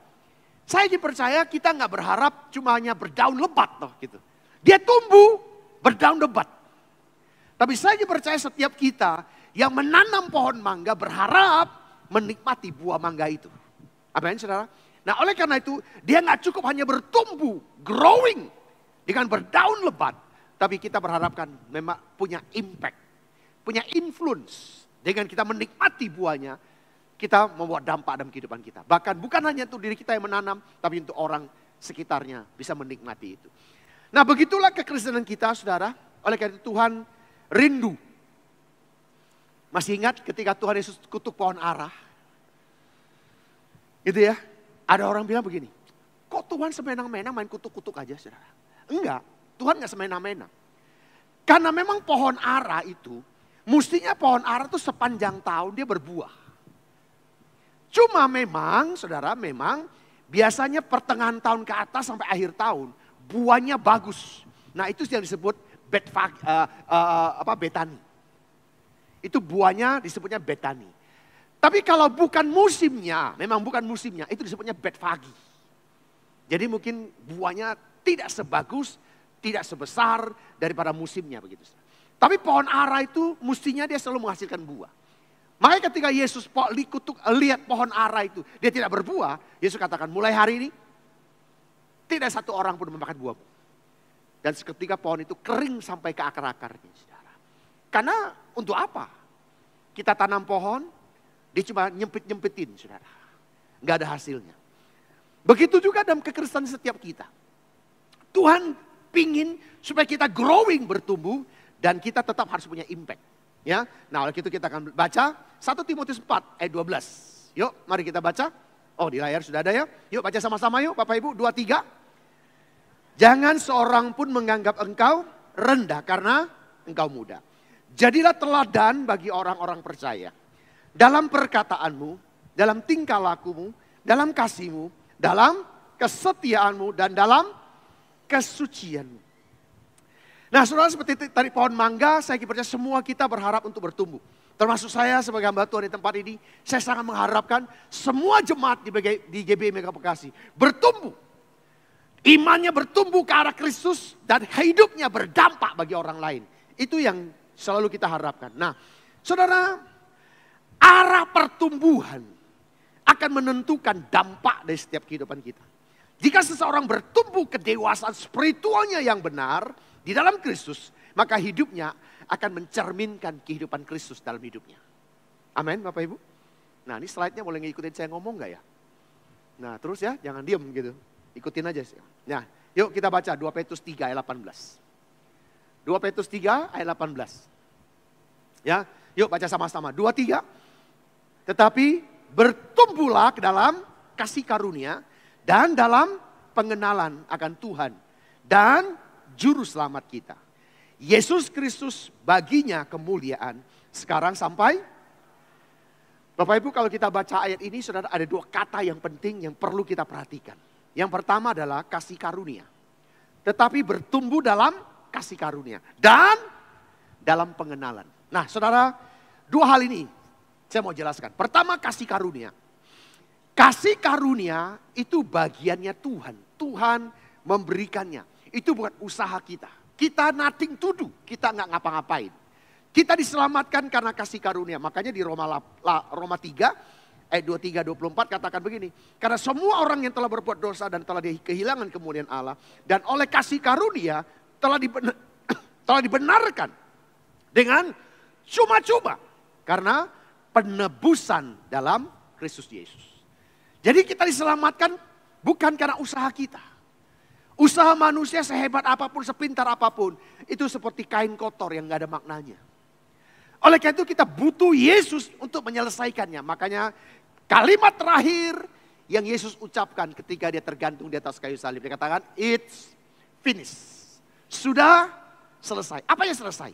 saya dipercaya kita nggak berharap cuma hanya berdaun lebat loh gitu. Dia tumbuh berdaun lebat. Tapi saya dipercaya setiap kita yang menanam pohon mangga berharap menikmati buah mangga itu. Amin, saudara. Nah, oleh karena itu dia nggak cukup hanya bertumbuh, growing dengan berdaun lebat, tapi kita berharapkan memang punya impact, punya influence. Dengan kita menikmati buahnya, kita membuat dampak dalam kehidupan kita. Bahkan bukan hanya untuk diri kita yang menanam, tapi untuk orang sekitarnya bisa menikmati itu. Nah, begitulah kekristenan kita, saudara. Oleh karena itu Tuhan rindu. Masih ingat ketika Tuhan Yesus kutuk pohon ara? Gitu ya. Ada orang bilang begini, kok Tuhan semena-mena main kutuk-kutuk aja, saudara? Enggak, Tuhan gak semena-mena. Karena memang pohon ara itu, mestinya pohon ara itu sepanjang tahun dia berbuah. Cuma memang, saudara, memang biasanya pertengahan tahun ke atas sampai akhir tahun, buahnya bagus. Nah, itu yang disebut betani. Itu buahnya disebutnya betani. Tapi kalau bukan musimnya, memang bukan musimnya, itu disebutnya betfagi. Jadi mungkin buahnya tidak sebagus, tidak sebesar daripada musimnya begitu. Tapi pohon ara itu mestinya dia selalu menghasilkan buah. Makanya ketika Yesus lihat pohon ara itu, dia tidak berbuah, Yesus katakan mulai hari ini tidak satu orang pun memakan buahmu. Dan seketika pohon itu kering sampai ke akar-akarnya, saudara. Karena untuk apa? Kita tanam pohon, dia cuma nyempit-nyempitin, saudara. Nggak ada hasilnya. Begitu juga dalam kekristenan setiap kita. Tuhan pingin supaya kita growing, bertumbuh, dan kita tetap harus punya impact. Ya, nah oleh itu kita akan baca 1 Timotius 4 ayat 12. Yuk, mari kita baca. Oh, di layar sudah ada ya. Yuk baca sama-sama yuk, Bapak Ibu, 2, 3. Jangan seorang pun menganggap engkau rendah karena engkau muda. Jadilah teladan bagi orang-orang percaya. Dalam perkataanmu, dalam tingkah lakumu, dalam kasihmu, dalam kesetiaanmu, dan dalam kesucianmu. Nah, saudara, seperti tadi pohon mangga, saya percaya semua kita berharap untuk bertumbuh. Termasuk saya sebagai hamba Tuhan di tempat ini, saya sangat mengharapkan semua jemaat di GBI Mega Bekasi bertumbuh. Imannya bertumbuh ke arah Kristus dan hidupnya berdampak bagi orang lain. Itu yang selalu kita harapkan. Nah, saudara, arah pertumbuhan akan menentukan dampak dari setiap kehidupan kita. Jika seseorang bertumbuh kedewasaan spiritualnya yang benar di dalam Kristus, maka hidupnya akan mencerminkan kehidupan Kristus dalam hidupnya. Amin, Bapak Ibu. Nah, ini slide-nya boleh ngikutin saya ngomong gak ya? Nah, terus ya, jangan diem gitu. Ikutin aja sih. Nah, yuk kita baca 2 Petrus 3 ayat 18. 2 Petrus 3 ayat 18. Ya, yuk baca sama-sama. 2, 3. Tetapi bertumbuhlah ke dalam kasih karunia dan dalam pengenalan akan Tuhan dan Juru Selamat kita, Yesus Kristus, baginya kemuliaan sekarang sampai. Bapak Ibu, kalau kita baca ayat ini, saudara, ada 2 kata yang penting yang perlu kita perhatikan. Yang pertama adalah kasih karunia. Tetapi bertumbuh dalam kasih karunia dan dalam pengenalan. Nah, saudara, 2 hal ini saya mau jelaskan. Pertama, kasih karunia. Kasih karunia itu bagiannya Tuhan. Tuhan memberikannya. Itu bukan usaha kita. Kita nothing to do. Kita nggak ngapa-ngapain. Kita diselamatkan karena kasih karunia. Makanya di Roma 3 ayat 23-24 katakan begini. Karena semua orang yang telah berbuat dosa dan telah kehilangan kemuliaan Allah. Dan oleh kasih karunia telah dibenarkan dengan cuma-cuma. Karena penebusan dalam Kristus Yesus. Jadi kita diselamatkan bukan karena usaha kita. Usaha manusia sehebat apapun, sepintar apapun, itu seperti kain kotor yang gak ada maknanya. Oleh karena itu kita butuh Yesus untuk menyelesaikannya. Makanya kalimat terakhir yang Yesus ucapkan ketika dia tergantung di atas kayu salib. Dia katakan, it's finished. Sudah selesai. Apa yang selesai?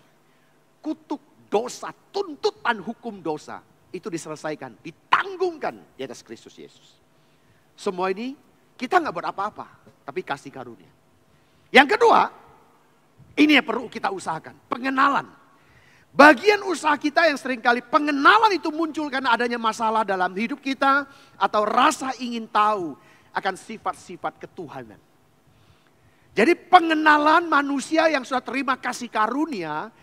Kutuk dosa, tuntutan hukum dosa. Itu diselesaikan, ditanggungkan di atas Kristus Yesus. Semua ini kita nggak buat apa-apa, tapi kasih karunia. Yang kedua, ini yang perlu kita usahakan, pengenalan. Bagian usaha kita yang seringkali pengenalan itu muncul karena adanya masalah dalam hidup kita atau rasa ingin tahu akan sifat-sifat ketuhanan. Jadi pengenalan manusia yang sudah terima kasih karunia,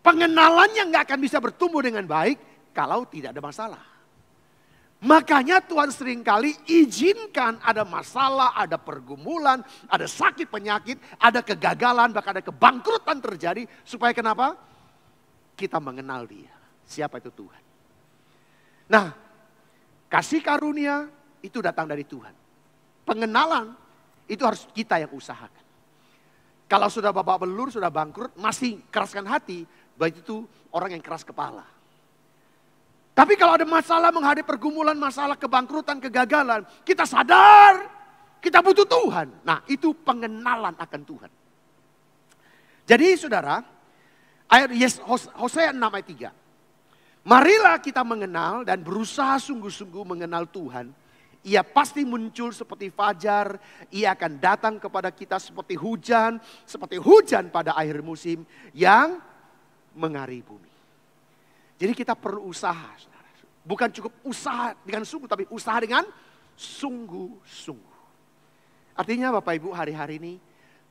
pengenalannya nggak akan bisa bertumbuh dengan baik kalau tidak ada masalah. Makanya Tuhan seringkali izinkan ada masalah, ada pergumulan, ada sakit penyakit, ada kegagalan, bahkan ada kebangkrutan terjadi. Supaya kenapa? Kita mengenal dia. Siapa itu Tuhan. Nah, kasih karunia itu datang dari Tuhan. Pengenalan itu harus kita yang usahakan. Kalau sudah babak belur, sudah bangkrut, masih keraskan hati, berarti itu orang yang keras kepala. Tapi kalau ada masalah menghadapi pergumulan, masalah kebangkrutan, kegagalan, kita sadar kita butuh Tuhan. Nah, itu pengenalan akan Tuhan. Jadi saudara, ayat Hosea 6 ayat 3. Marilah kita mengenal dan berusaha sungguh-sungguh mengenal Tuhan. Ia pasti muncul seperti fajar, ia akan datang kepada kita seperti hujan pada akhir musim yang mengari bumi. Jadi kita perlu usaha, saudara. Bukan cukup usaha dengan sungguh, tapi usaha dengan sungguh-sungguh. Artinya Bapak Ibu, hari-hari ini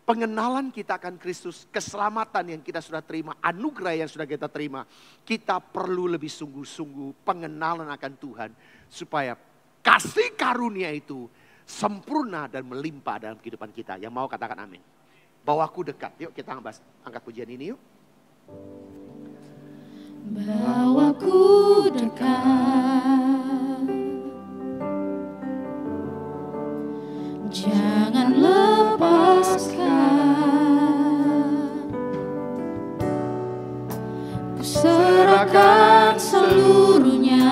pengenalan kita akan Kristus, keselamatan yang kita sudah terima, anugerah yang sudah kita terima, kita perlu lebih sungguh-sungguh pengenalan akan Tuhan, supaya kasih karunia itu sempurna dan melimpah dalam kehidupan kita. Yang mau katakan amin. Bawaku dekat, yuk kita angkat pujian ini yuk. Bawaku dekat, jangan lepaskan, ku serahkan seluruhnya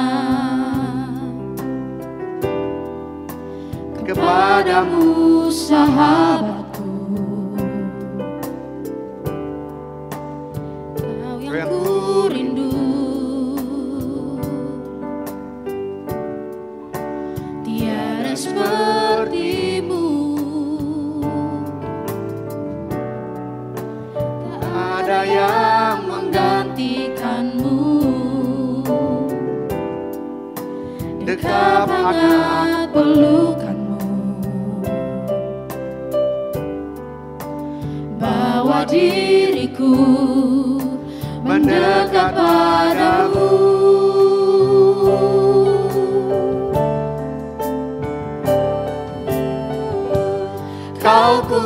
kepadamu sahabatku. Kau yang ku rindu, tiada sepertimu, tak ada yang menggantikanmu. Dekat hangat pelukanmu, bawa diriku mendekat padamu. Kau ku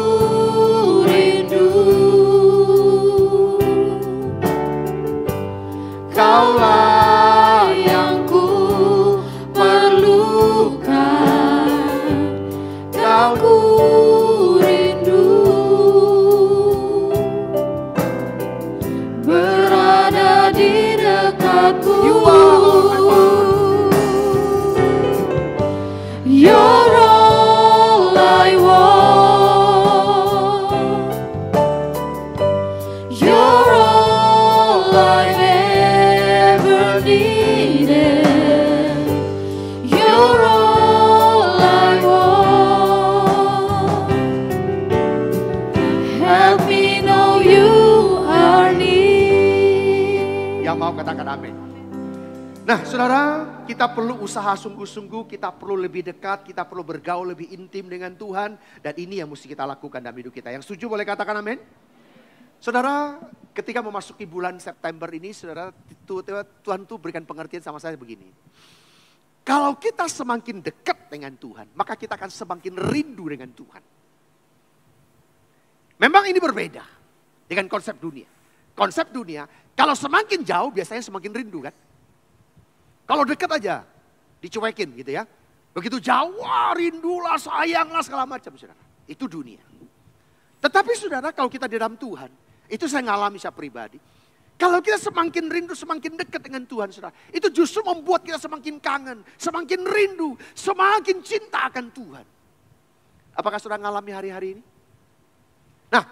rindu, kaulah yang ku perlukan. Kau ku rindu, berada di dekatku. You're all I want, you're all I've ever needed, you're all I want. Help me know you are near. Yang mau katakan amin. Nah saudara, kita perlu usaha sungguh-sungguh, kita perlu lebih dekat, kita perlu bergaul lebih intim dengan Tuhan. Dan ini yang mesti kita lakukan dalam hidup kita. Yang setuju boleh katakan amin. Saudara, ketika memasuki bulan September ini, saudara, Tuhan tuh berikan pengertian sama saya begini. Kalau kita semakin dekat dengan Tuhan, maka kita akan semakin rindu dengan Tuhan. Memang ini berbeda dengan konsep dunia. Konsep dunia, kalau semakin jauh biasanya semakin rindu kan. Kalau dekat aja, dicuekin gitu ya. Begitu jauh, wah rindulah, sayanglah, segala macam saudara. Itu dunia. Tetapi saudara, kalau kita di dalam Tuhan, itu saya ngalami saya pribadi. Kalau kita semakin rindu, semakin dekat dengan Tuhan, saudara. Itu justru membuat kita semakin kangen, semakin rindu, semakin cinta akan Tuhan. Apakah saudara mengalami hari-hari ini? Nah,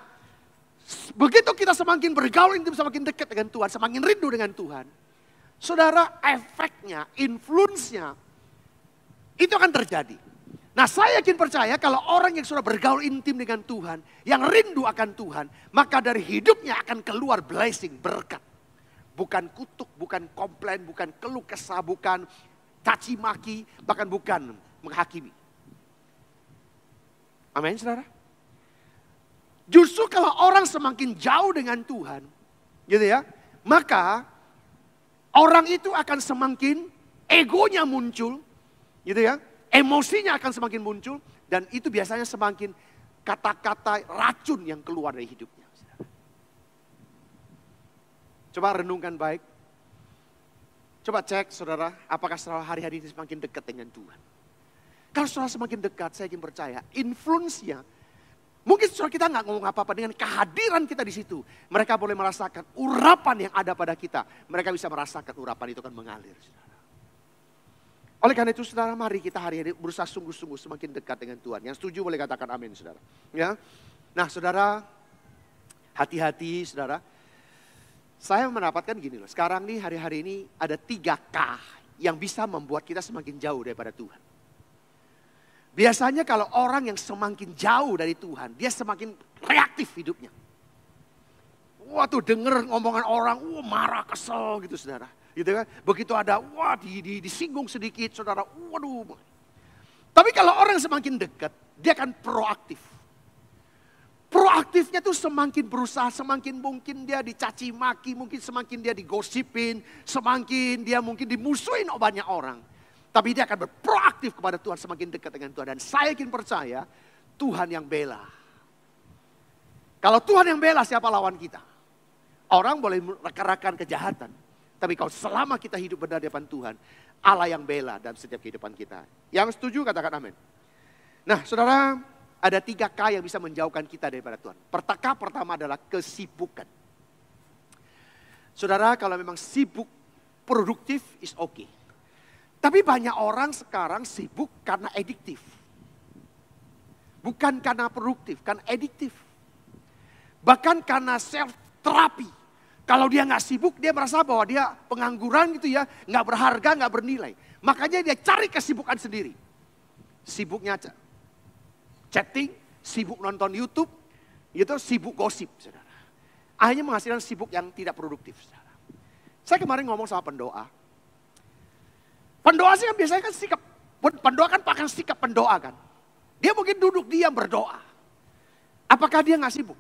begitu kita semakin bergaul intim, semakin dekat dengan Tuhan, semakin rindu dengan Tuhan. Saudara, efeknya, influence-nya, itu akan terjadi. Nah, saya yakin percaya kalau orang yang sudah bergaul intim dengan Tuhan, yang rindu akan Tuhan, maka dari hidupnya akan keluar blessing, berkat. Bukan kutuk, bukan komplain, bukan keluh kesah, bukan caci maki, bahkan bukan menghakimi. Amin, saudara. Justru kalau orang semakin jauh dengan Tuhan, gitu ya, maka orang itu akan semakin egonya muncul, gitu ya, emosinya akan semakin muncul, dan itu biasanya semakin kata-kata racun yang keluar dari hidupnya. Coba renungkan baik. Coba cek saudara, apakah saudara hari-hari ini semakin dekat dengan Tuhan. Kalau saudara semakin dekat, saya ingin percaya, influence-nya, mungkin saudara kita nggak ngomong apa-apa, dengan kehadiran kita di situ, mereka boleh merasakan urapan yang ada pada kita. Mereka bisa merasakan urapan itu kan mengalir, saudara. Oleh karena itu, saudara, mari kita hari ini berusaha sungguh-sungguh semakin dekat dengan Tuhan. Yang setuju boleh katakan amin, saudara. Ya, nah, saudara, hati-hati, saudara. Saya mendapatkan gini loh, sekarang nih hari-hari ini ada 3K yang bisa membuat kita semakin jauh daripada Tuhan. Biasanya kalau orang yang semakin jauh dari Tuhan, dia semakin reaktif hidupnya. Wah tuh denger ngomongan orang, marah, kesel gitu saudara. Gitu kan, begitu ada, disinggung sedikit saudara, waduh. Tapi kalau orang semakin dekat, dia akan proaktif. Proaktifnya tuh semakin berusaha, semakin mungkin dia dicaci maki, mungkin semakin dia digosipin, semakin dia mungkin dimusuhin banyak orang. Tapi dia akan berproaktif kepada Tuhan, semakin dekat dengan Tuhan. Dan saya yakin percaya Tuhan yang bela. Kalau Tuhan yang bela, siapa lawan kita? Orang boleh rekan-rekan kejahatan. Tapi kalau selama kita hidup benar di depan Tuhan, Allah yang bela dalam setiap kehidupan kita. Yang setuju katakan amin. Nah saudara, ada 3K yang bisa menjauhkan kita daripada Tuhan. Pertama adalah kesibukan. Saudara, kalau memang sibuk, produktif is okay. Tapi banyak orang sekarang sibuk karena adiktif. Bukan karena produktif, karena adiktif. Bahkan karena self terapi. Kalau dia nggak sibuk, dia merasa bahwa dia pengangguran gitu ya, nggak berharga, nggak bernilai. Makanya dia cari kesibukan sendiri. Sibuknya chatting, sibuk nonton YouTube, gitu, sibuk gosip, saudara. Akhirnya menghasilkan sibuk yang tidak produktif, saudara. Saya kemarin ngomong sama pendoa. Pendoa sih kan biasanya kan sikap, pendoa kan pakai sikap pendoa kan. Dia mungkin duduk diam berdoa. Apakah dia nggak sibuk?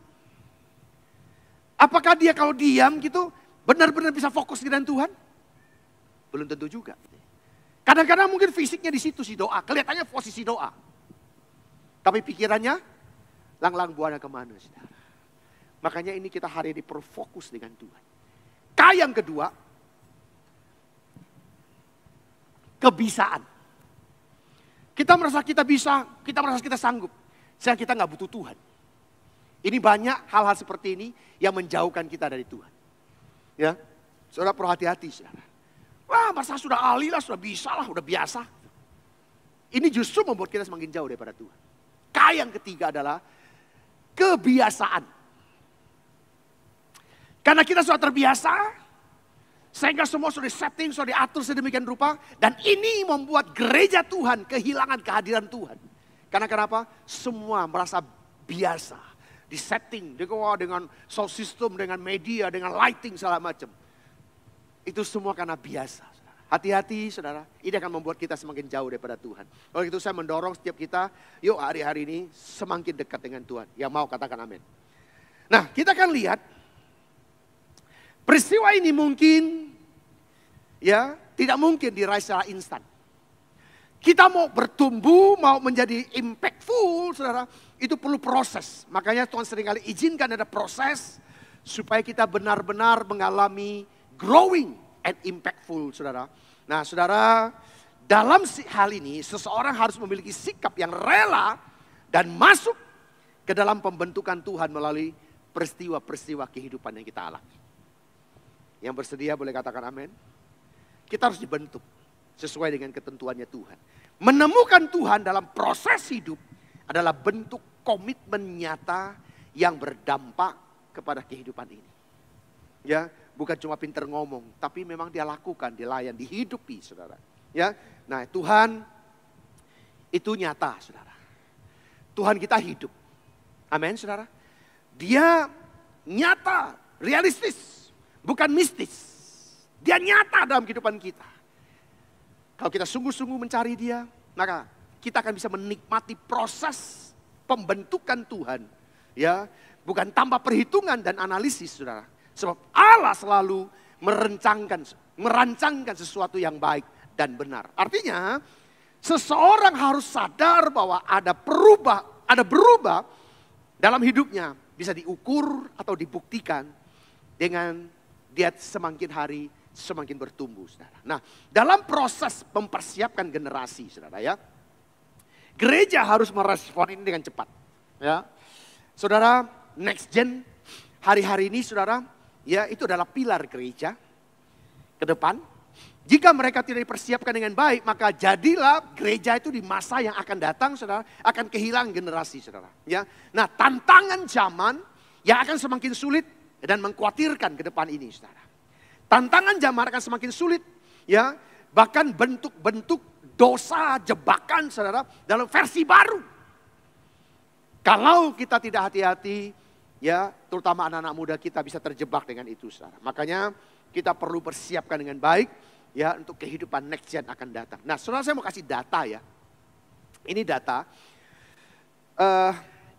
Apakah dia kalau diam gitu benar-benar bisa fokus dengan Tuhan? Belum tentu juga. Kadang-kadang mungkin fisiknya di situ si doa, kelihatannya posisi doa. Tapi pikirannya lang-lang buana kemana, saudara. Makanya ini kita hari ini perlu fokus dengan Tuhan. Yang kedua, kebisaan. Kita merasa kita bisa, kita merasa kita sanggup. Sehingga kita nggak butuh Tuhan. Ini banyak hal-hal seperti ini yang menjauhkan kita dari Tuhan. Ya, saudara perlu hati-hati, saudara. Wah, masa sudah ahli lah, sudah bisa lah, sudah biasa. Ini justru membuat kita semakin jauh daripada Tuhan. Yang ketiga adalah kebiasaan. Karena kita sudah terbiasa, sehingga semua sudah setting, sudah diatur sedemikian rupa. Dan ini membuat gereja Tuhan kehilangan kehadiran Tuhan. Karena kenapa? Semua merasa biasa. Disetting dengan sound system, dengan media, dengan lighting segala macam. Itu semua karena biasa. Hati-hati saudara, ini akan membuat kita semakin jauh daripada Tuhan. Oleh itu saya mendorong setiap kita, yuk hari-hari ini semakin dekat dengan Tuhan. Yang mau katakan amin. Nah kita akan lihat, peristiwa ini mungkin, ya tidak mungkin diraih secara instan. Kita mau bertumbuh, mau menjadi impactful saudara, itu perlu proses. Makanya Tuhan seringkali izinkan ada proses, supaya kita benar-benar mengalami growing and impactful, saudara. Nah, saudara, dalam hal ini seseorang harus memiliki sikap yang rela dan masuk ke dalam pembentukan Tuhan melalui peristiwa-peristiwa kehidupan yang kita alami. Yang bersedia boleh katakan amin. Kita harus dibentuk sesuai dengan ketentuannya Tuhan. Menemukan Tuhan dalam proses hidup adalah bentuk komitmen nyata yang berdampak kepada kehidupan ini. Ya, bukan cuma pinter ngomong, tapi memang dia lakukan, dilayan, dihidupi, saudara. Ya, nah Tuhan itu nyata, saudara. Tuhan kita hidup. Amin, saudara. Dia nyata, realistis, bukan mistis. Dia nyata dalam kehidupan kita. Kalau kita sungguh-sungguh mencari dia, maka kita akan bisa menikmati proses pembentukan Tuhan. Ya, bukan tanpa perhitungan dan analisis, saudara. Sebab Allah selalu merancangkan sesuatu yang baik dan benar. Artinya, seseorang harus sadar bahwa ada berubah dalam hidupnya. Bisa diukur atau dibuktikan dengan dia semakin hari semakin bertumbuh, saudara. Nah, dalam proses mempersiapkan generasi, saudara ya, gereja harus merespon ini dengan cepat. Ya, saudara, next gen hari-hari ini, saudara, ya itu adalah pilar gereja ke depan. Jika mereka tidak dipersiapkan dengan baik, maka jadilah gereja itu di masa yang akan datang, saudara, akan kehilangan generasi, saudara. Ya, nah tantangan zaman yang akan semakin sulit dan mengkhawatirkan ke depan ini, saudara. Tantangan zaman akan semakin sulit, ya, bahkan bentuk-bentuk dosa, jebakan, saudara, dalam versi baru. Kalau kita tidak hati-hati, ya, terutama anak-anak muda kita bisa terjebak dengan itu, saudara. Makanya kita perlu persiapkan dengan baik, ya, untuk kehidupan next gen akan datang. Nah, saudara, saya mau kasih data ya. Ini data.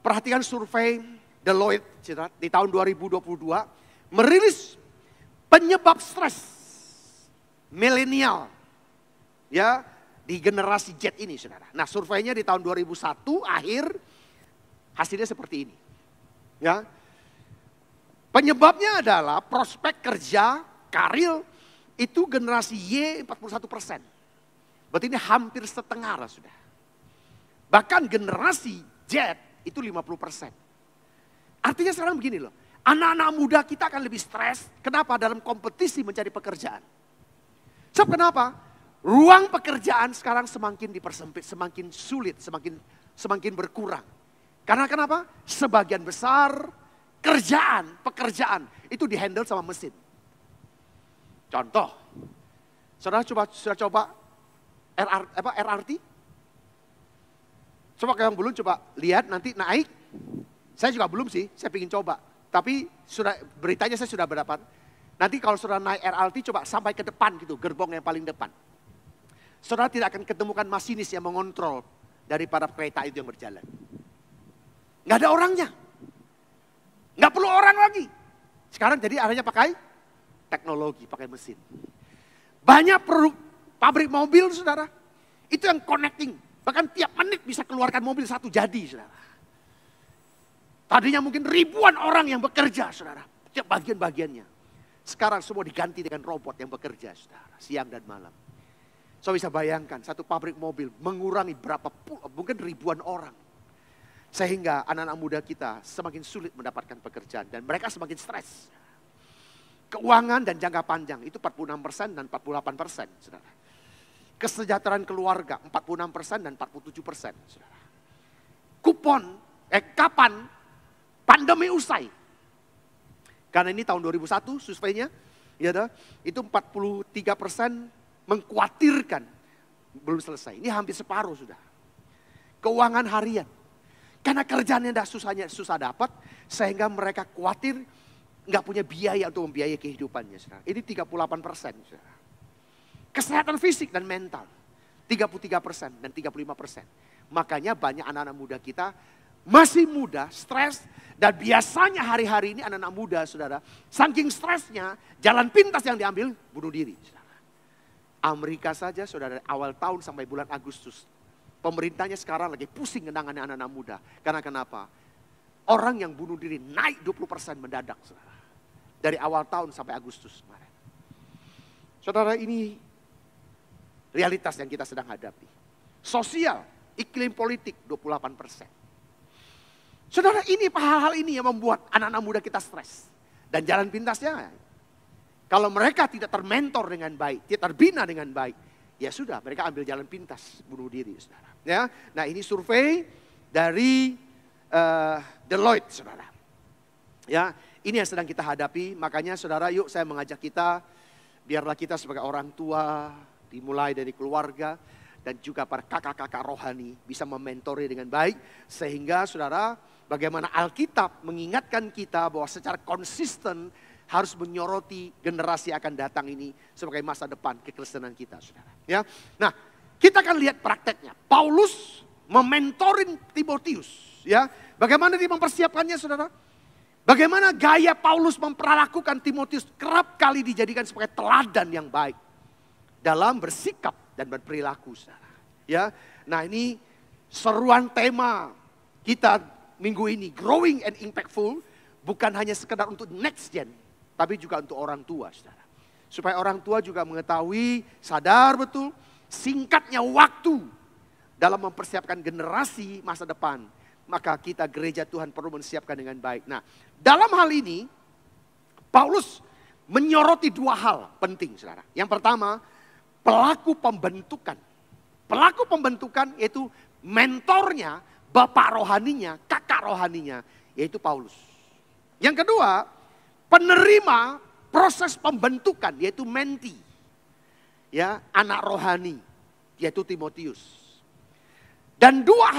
Perhatikan survei Deloitte, saudara, di tahun 2022 merilis penyebab stres milenial, ya, di generasi Z ini, saudara. Nah, surveinya di tahun 2001 akhir hasilnya seperti ini. Ya. Penyebabnya adalah prospek kerja, karir, itu generasi Y 41%. Berarti ini hampir setengah lah sudah. Bahkan generasi Z itu 50%. Artinya sekarang begini loh, anak-anak muda kita akan lebih stres. Kenapa? Dalam kompetisi mencari pekerjaan. Sebab kenapa? Ruang pekerjaan sekarang semakin dipersempit, semakin sulit, semakin berkurang. Karena kenapa? Sebagian besar pekerjaan itu dihandle sama mesin. Contoh, saudara coba RRT? Coba yang belum coba lihat nanti naik. Saya juga belum sih, saya ingin coba. Tapi beritanya saya sudah berdapat. Nanti kalau saudara naik RRT coba sampai ke depan gitu, gerbong yang paling depan. Saudara tidak akan ketemukan masinis yang mengontrol daripada kereta itu yang berjalan. Nggak ada orangnya. Nggak perlu orang lagi. Sekarang jadi arahnya pakai teknologi, pakai mesin. Banyak produk pabrik mobil, saudara. Itu yang connecting. Bahkan tiap menit bisa keluarkan mobil satu jadi, saudara. Tadinya mungkin ribuan orang yang bekerja, saudara. Tiap bagian-bagiannya. Sekarang semua diganti dengan robot yang bekerja, saudara. Siang dan malam. So bisa bayangkan satu pabrik mobil mengurangi mungkin ribuan orang. Sehingga anak-anak muda kita semakin sulit mendapatkan pekerjaan. Dan mereka semakin stres. Keuangan dan jangka panjang itu 46% dan 48%, saudara. Kesejahteraan keluarga 46% dan 47%, saudara. Kapan pandemi usai? Karena ini tahun 2001 surveinya, ya, itu 43% mengkhawatirkan belum selesai. Ini hampir separuh sudah. Keuangan harian. Karena kerjaannya susah dapat, sehingga mereka khawatir nggak punya biaya untuk membiayai kehidupannya, saudara. Ini 38%, saudara. Kesehatan fisik dan mental 33% dan 35%. Makanya banyak anak-anak muda kita masih muda, stres, dan biasanya hari-hari ini anak-anak muda, saudara, saking stresnya, jalan pintas yang diambil bunuh diri, saudara. Amerika saja, saudara, awal tahun sampai bulan Agustus, pemerintahnya sekarang lagi pusing menangani anak-anak muda. Karena kenapa? Orang yang bunuh diri naik 20% mendadak, saudara. Dari awal tahun sampai Agustus kemarin. Saudara, ini realitas yang kita sedang hadapi. Sosial, iklim politik 28%. Saudara, ini hal-hal ini yang membuat anak-anak muda kita stres. Dan jalan pintasnya, Kalau mereka tidak termentor dengan baik, tidak terbina dengan baik, ya sudah, mereka ambil jalan pintas, bunuh diri, saudara. Ya, nah ini survei dari Deloitte, saudara. Ya, ini yang sedang kita hadapi. Makanya, saudara, yuk saya mengajak kita, biarlah kita sebagai orang tua, dimulai dari keluarga dan juga para kakak-kakak rohani bisa mementori dengan baik, sehingga, saudara, bagaimana Alkitab mengingatkan kita bahwa secara konsisten harus menyoroti generasi akan datang ini sebagai masa depan kekristenan kita, saudara. Ya, nah kita akan lihat prakteknya. Paulus mementorin Timotius, ya. Bagaimana dia mempersiapkannya, saudara? Bagaimana gaya Paulus memperlakukan Timotius kerap kali dijadikan sebagai teladan yang baik dalam bersikap dan berperilaku, saudara. Ya, nah ini seruan tema kita minggu ini, growing and impactful, bukan hanya sekedar untuk next gen, tapi juga untuk orang tua, saudara. Supaya orang tua juga mengetahui, sadar betul, singkatnya waktu dalam mempersiapkan generasi masa depan. Maka kita gereja Tuhan perlu menyiapkan dengan baik. Nah, dalam hal ini, Paulus menyoroti dua hal penting, saudara. Yang pertama, pelaku pembentukan. Pelaku pembentukan yaitu mentornya, bapak rohaninya, kakak rohaninya, yaitu Paulus. Yang kedua, penerima proses pembentukan yaitu menti. Ya, anak rohani yaitu Timotius. Dan dua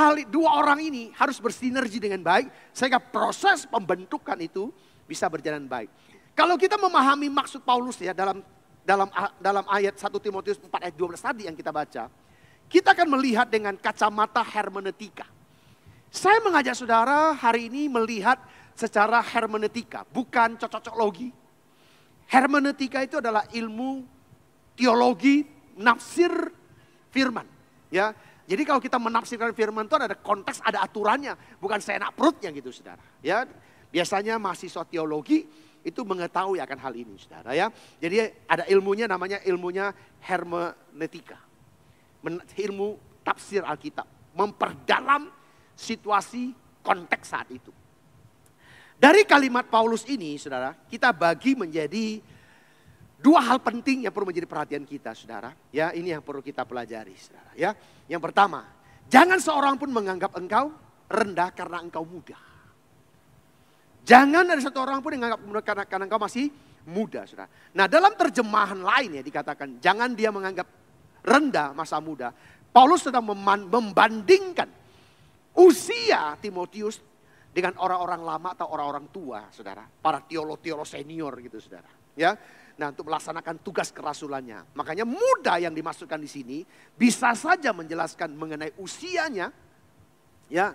orang ini harus bersinergi dengan baik sehingga proses pembentukan itu bisa berjalan baik. Kalau kita memahami maksud Paulus ya dalam ayat 1 Timotius 4 ayat 12 tadi yang kita baca, kita akan melihat dengan kacamata hermeneutika. Saya mengajak saudara hari ini melihat secara hermeneutika, bukan cocokologi. Hermeneutika itu adalah ilmu teologi, nafsir firman. Ya, jadi kalau kita menafsirkan firman itu ada konteks, ada aturannya, bukan seenak perutnya gitu, saudara. Ya, biasanya mahasiswa teologi itu mengetahui akan hal ini, saudara. Ya, jadi ada ilmunya, namanya ilmunya hermeneutika, ilmu tafsir Alkitab, memperdalam situasi konteks saat itu. Dari kalimat Paulus ini, saudara, kita bagi menjadi dua hal penting yang perlu menjadi perhatian kita, saudara. Ya, ini yang perlu kita pelajari, saudara. Ya, yang pertama, jangan seorang pun menganggap engkau rendah karena engkau muda. Jangan ada satu orang pun yang menganggap muda karena engkau masih muda, saudara. Nah, dalam terjemahan lain ya dikatakan, jangan dia menganggap rendah masa muda. Paulus sedang membandingkan usia Timotius dengan orang-orang lama atau orang-orang tua, saudara. Para teolog senior gitu, saudara. Ya, nah untuk melaksanakan tugas kerasulannya. Makanya muda yang dimasukkan di sini bisa saja menjelaskan mengenai usianya, ya,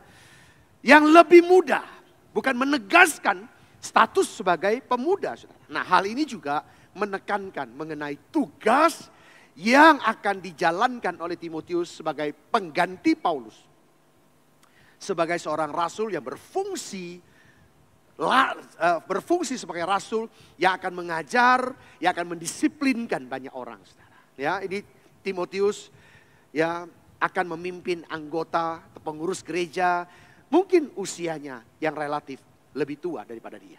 yang lebih muda, bukan menegaskan status sebagai pemuda, saudara. Nah, hal ini juga menekankan mengenai tugas yang akan dijalankan oleh Timotius sebagai pengganti Paulus. Sebagai seorang rasul yang berfungsi sebagai rasul yang akan mengajar, yang akan mendisiplinkan banyak orang, saudara. Ya, ini Timotius ya akan memimpin anggota atau pengurus gereja, mungkin usianya yang relatif lebih tua daripada dia.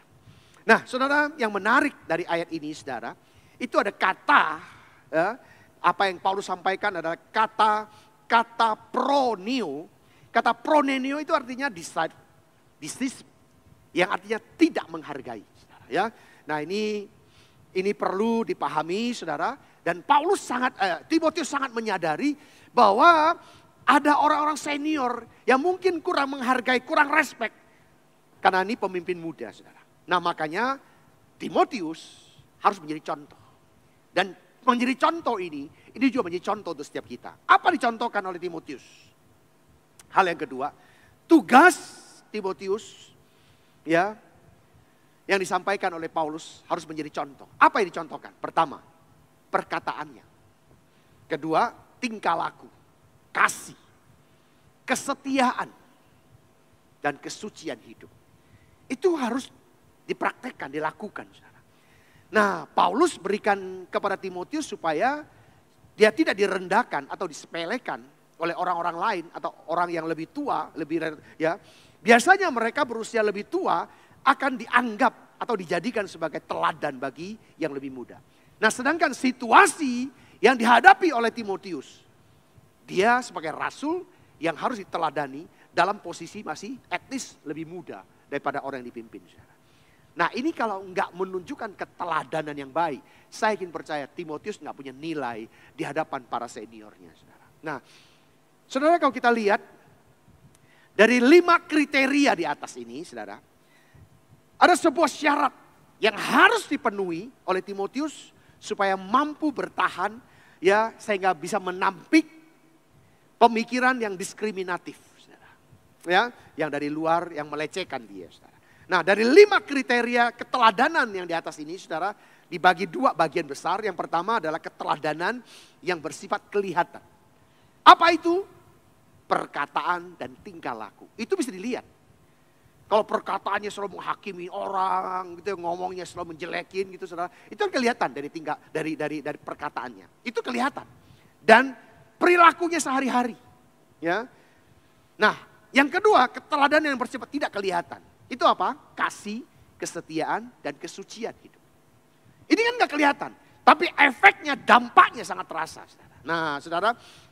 Nah, saudara, yang menarik dari ayat ini, saudara, itu ada kata ya, apa yang Paulus sampaikan adalah kata proneo. Kata pronenio itu artinya disis, yang artinya tidak menghargai, saudara. Ya, nah ini perlu dipahami, saudara. Dan Paulus Timotius sangat menyadari bahwa ada orang-orang senior yang mungkin kurang menghargai, kurang respect, karena ini pemimpin muda, saudara. Nah, makanya Timotius harus menjadi contoh. Dan menjadi contoh ini juga menjadi contoh untuk setiap kita. Apa dicontohkan oleh Timotius? Hal yang kedua, tugas Timotius ya yang disampaikan oleh Paulus harus menjadi contoh. Apa yang dicontohkan? Pertama, perkataannya. Kedua, tingkah laku, kasih, kesetiaan, dan kesucian hidup. Itu harus dipraktekkan, dilakukan, saudara. Nah, Paulus berikan kepada Timotius supaya dia tidak direndahkan atau disepelekan oleh orang-orang lain atau orang yang lebih tua, ya. Biasanya mereka berusia lebih tua akan dianggap atau dijadikan sebagai teladan bagi yang lebih muda. Nah, sedangkan situasi yang dihadapi oleh Timotius, dia sebagai rasul yang harus diteladani dalam posisi masih etnis lebih muda daripada orang yang dipimpin. Nah, ini kalau nggak menunjukkan keteladanan yang baik, saya ingin percaya Timotius nggak punya nilai di hadapan para seniornya. Saudara. Nah, saudara, kalau kita lihat dari 5 kriteria di atas ini, saudara, ada sebuah syarat yang harus dipenuhi oleh Timotius supaya mampu bertahan, ya, sehingga bisa menampik pemikiran yang diskriminatif, saudara. Ya, yang dari luar yang melecehkan dia, saudara. Nah, dari 5 kriteria keteladanan yang di atas ini, saudara, dibagi 2 bagian besar. Yang pertama adalah keteladanan yang bersifat kelihatan. Apa itu? Perkataan dan tingkah laku. Itu bisa dilihat. Kalau perkataannya selalu menghakimi orang, gitu, ngomongnya selalu menjelekin, gitu, saudara, itu kan kelihatan dari tingkah, dari perkataannya. Itu kelihatan. Dan perilakunya sehari-hari. Ya. Nah, yang kedua, keteladanan yang bersifat tidak kelihatan. Itu apa? Kasih, kesetiaan, dan kesucian hidup. Ini kan nggak kelihatan, tapi efeknya, dampaknya sangat terasa. Saudara. Nah, saudara,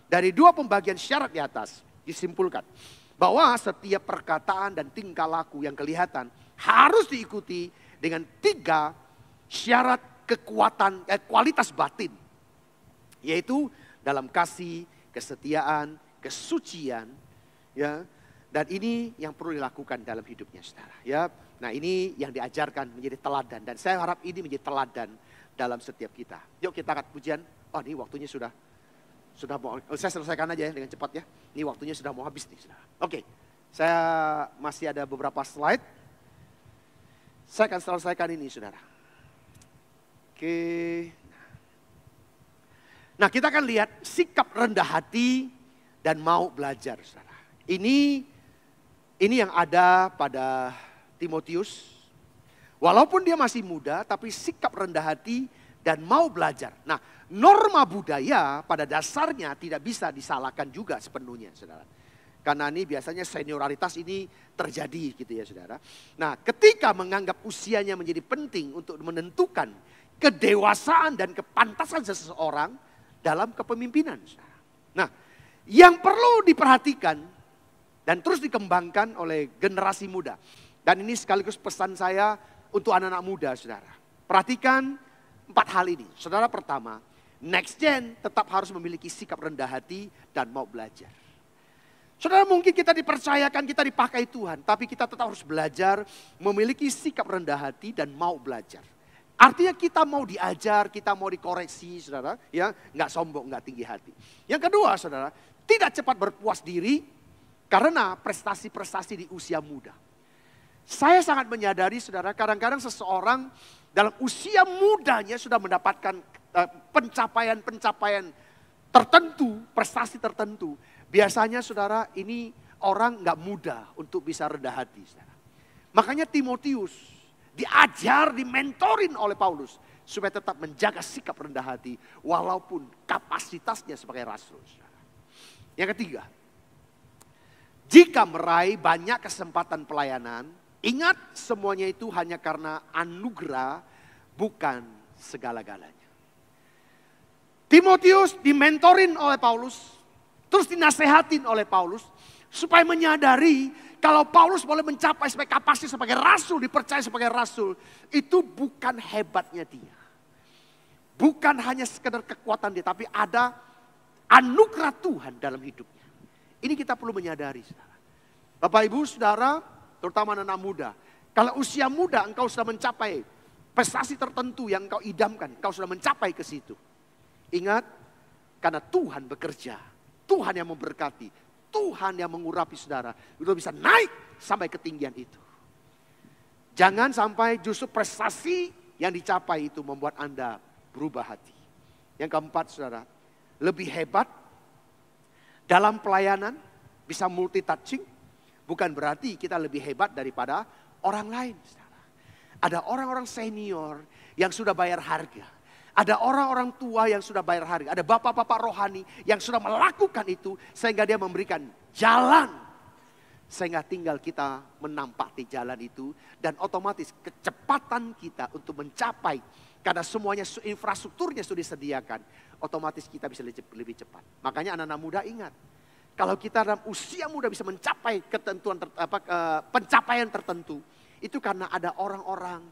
dari 2 pembagian syarat di atas disimpulkan bahwa setiap perkataan dan tingkah laku yang kelihatan harus diikuti dengan 3 syarat kekuatan, kualitas batin. Yaitu dalam kasih, kesetiaan, kesucian, ya. Dan ini yang perlu dilakukan dalam hidupnya, saudara. Ya, nah ini yang diajarkan menjadi teladan. Dan saya harap ini menjadi teladan dalam setiap kita. Yuk kita angkat pujian. Oh, ini waktunya sudah mau, saya selesaikan aja ya dengan cepat ya. Ini waktunya sudah mau habis nih, saudara. Oke, saya masih ada beberapa slide. Saya akan selesaikan ini, saudara. Oke. Nah, kita akan lihat sikap rendah hati dan mau belajar, saudara. Ini yang ada pada Timotius. Walaupun dia masih muda, tapi sikap rendah hati dan mau belajar. Nah, norma budaya pada dasarnya tidak bisa disalahkan juga sepenuhnya, saudara. Karena ini biasanya senioritas ini terjadi gitu ya, saudara. Nah, ketika menganggap usianya menjadi penting untuk menentukan kedewasaan dan kepantasan seseorang dalam kepemimpinan, saudara. Nah, yang perlu diperhatikan dan terus dikembangkan oleh generasi muda. Dan ini sekaligus pesan saya untuk anak-anak muda, saudara. Perhatikan 4 hal ini. Saudara, pertama, next gen tetap harus memiliki sikap rendah hati dan mau belajar. Saudara, mungkin kita dipercayakan, kita dipakai Tuhan, tapi kita tetap harus belajar memiliki sikap rendah hati dan mau belajar. Artinya kita mau diajar, kita mau dikoreksi, saudara, ya, nggak sombong, nggak tinggi hati. Yang kedua, saudara, tidak cepat berpuas diri karena prestasi-prestasi di usia muda. Saya sangat menyadari, saudara, kadang-kadang seseorang dalam usia mudanya sudah mendapatkan pencapaian-pencapaian tertentu, prestasi tertentu. Biasanya, saudara, ini orang nggak mudah untuk bisa rendah hati, saudara. Makanya Timotius diajar, dimentorin oleh Paulus supaya tetap menjaga sikap rendah hati walaupun kapasitasnya sebagai rasul, saudara. Yang ketiga, jika meraih banyak kesempatan pelayanan, ingat semuanya itu hanya karena anugerah, bukan segala-galanya. Timotius dimentorin oleh Paulus, terus dinasehatin oleh Paulus, supaya menyadari kalau Paulus boleh mencapai sebagai kapasitas sebagai rasul, dipercaya sebagai rasul, itu bukan hebatnya dia. Bukan hanya sekedar kekuatan dia, tapi ada anugerah Tuhan dalam hidupnya. Ini kita perlu menyadari, saudara. Bapak, Ibu, saudara, terutama anak muda. Kalau usia muda engkau sudah mencapai prestasi tertentu yang engkau idamkan, engkau sudah mencapai ke situ. Ingat, karena Tuhan bekerja, Tuhan yang memberkati, Tuhan yang mengurapi saudara, untuk bisa naik sampai ketinggian itu. Jangan sampai justru prestasi yang dicapai itu membuat Anda berubah hati. Yang keempat, saudara, lebih hebat dalam pelayanan, bisa multitasking, bukan berarti kita lebih hebat daripada orang lain, saudara. Ada orang-orang senior yang sudah bayar harga. Ada orang-orang tua yang sudah bayar harga. Ada bapak-bapak rohani yang sudah melakukan itu sehingga dia memberikan jalan Sehingga tinggal kita menampakti jalan itu. Dan otomatis kecepatan kita untuk mencapai. Karena semuanya infrastrukturnya sudah disediakan. Otomatis kita bisa lebih cepat. Makanya anak-anak muda ingat. Kalau kita dalam usia muda bisa mencapai pencapaian tertentu. Itu karena ada orang-orang,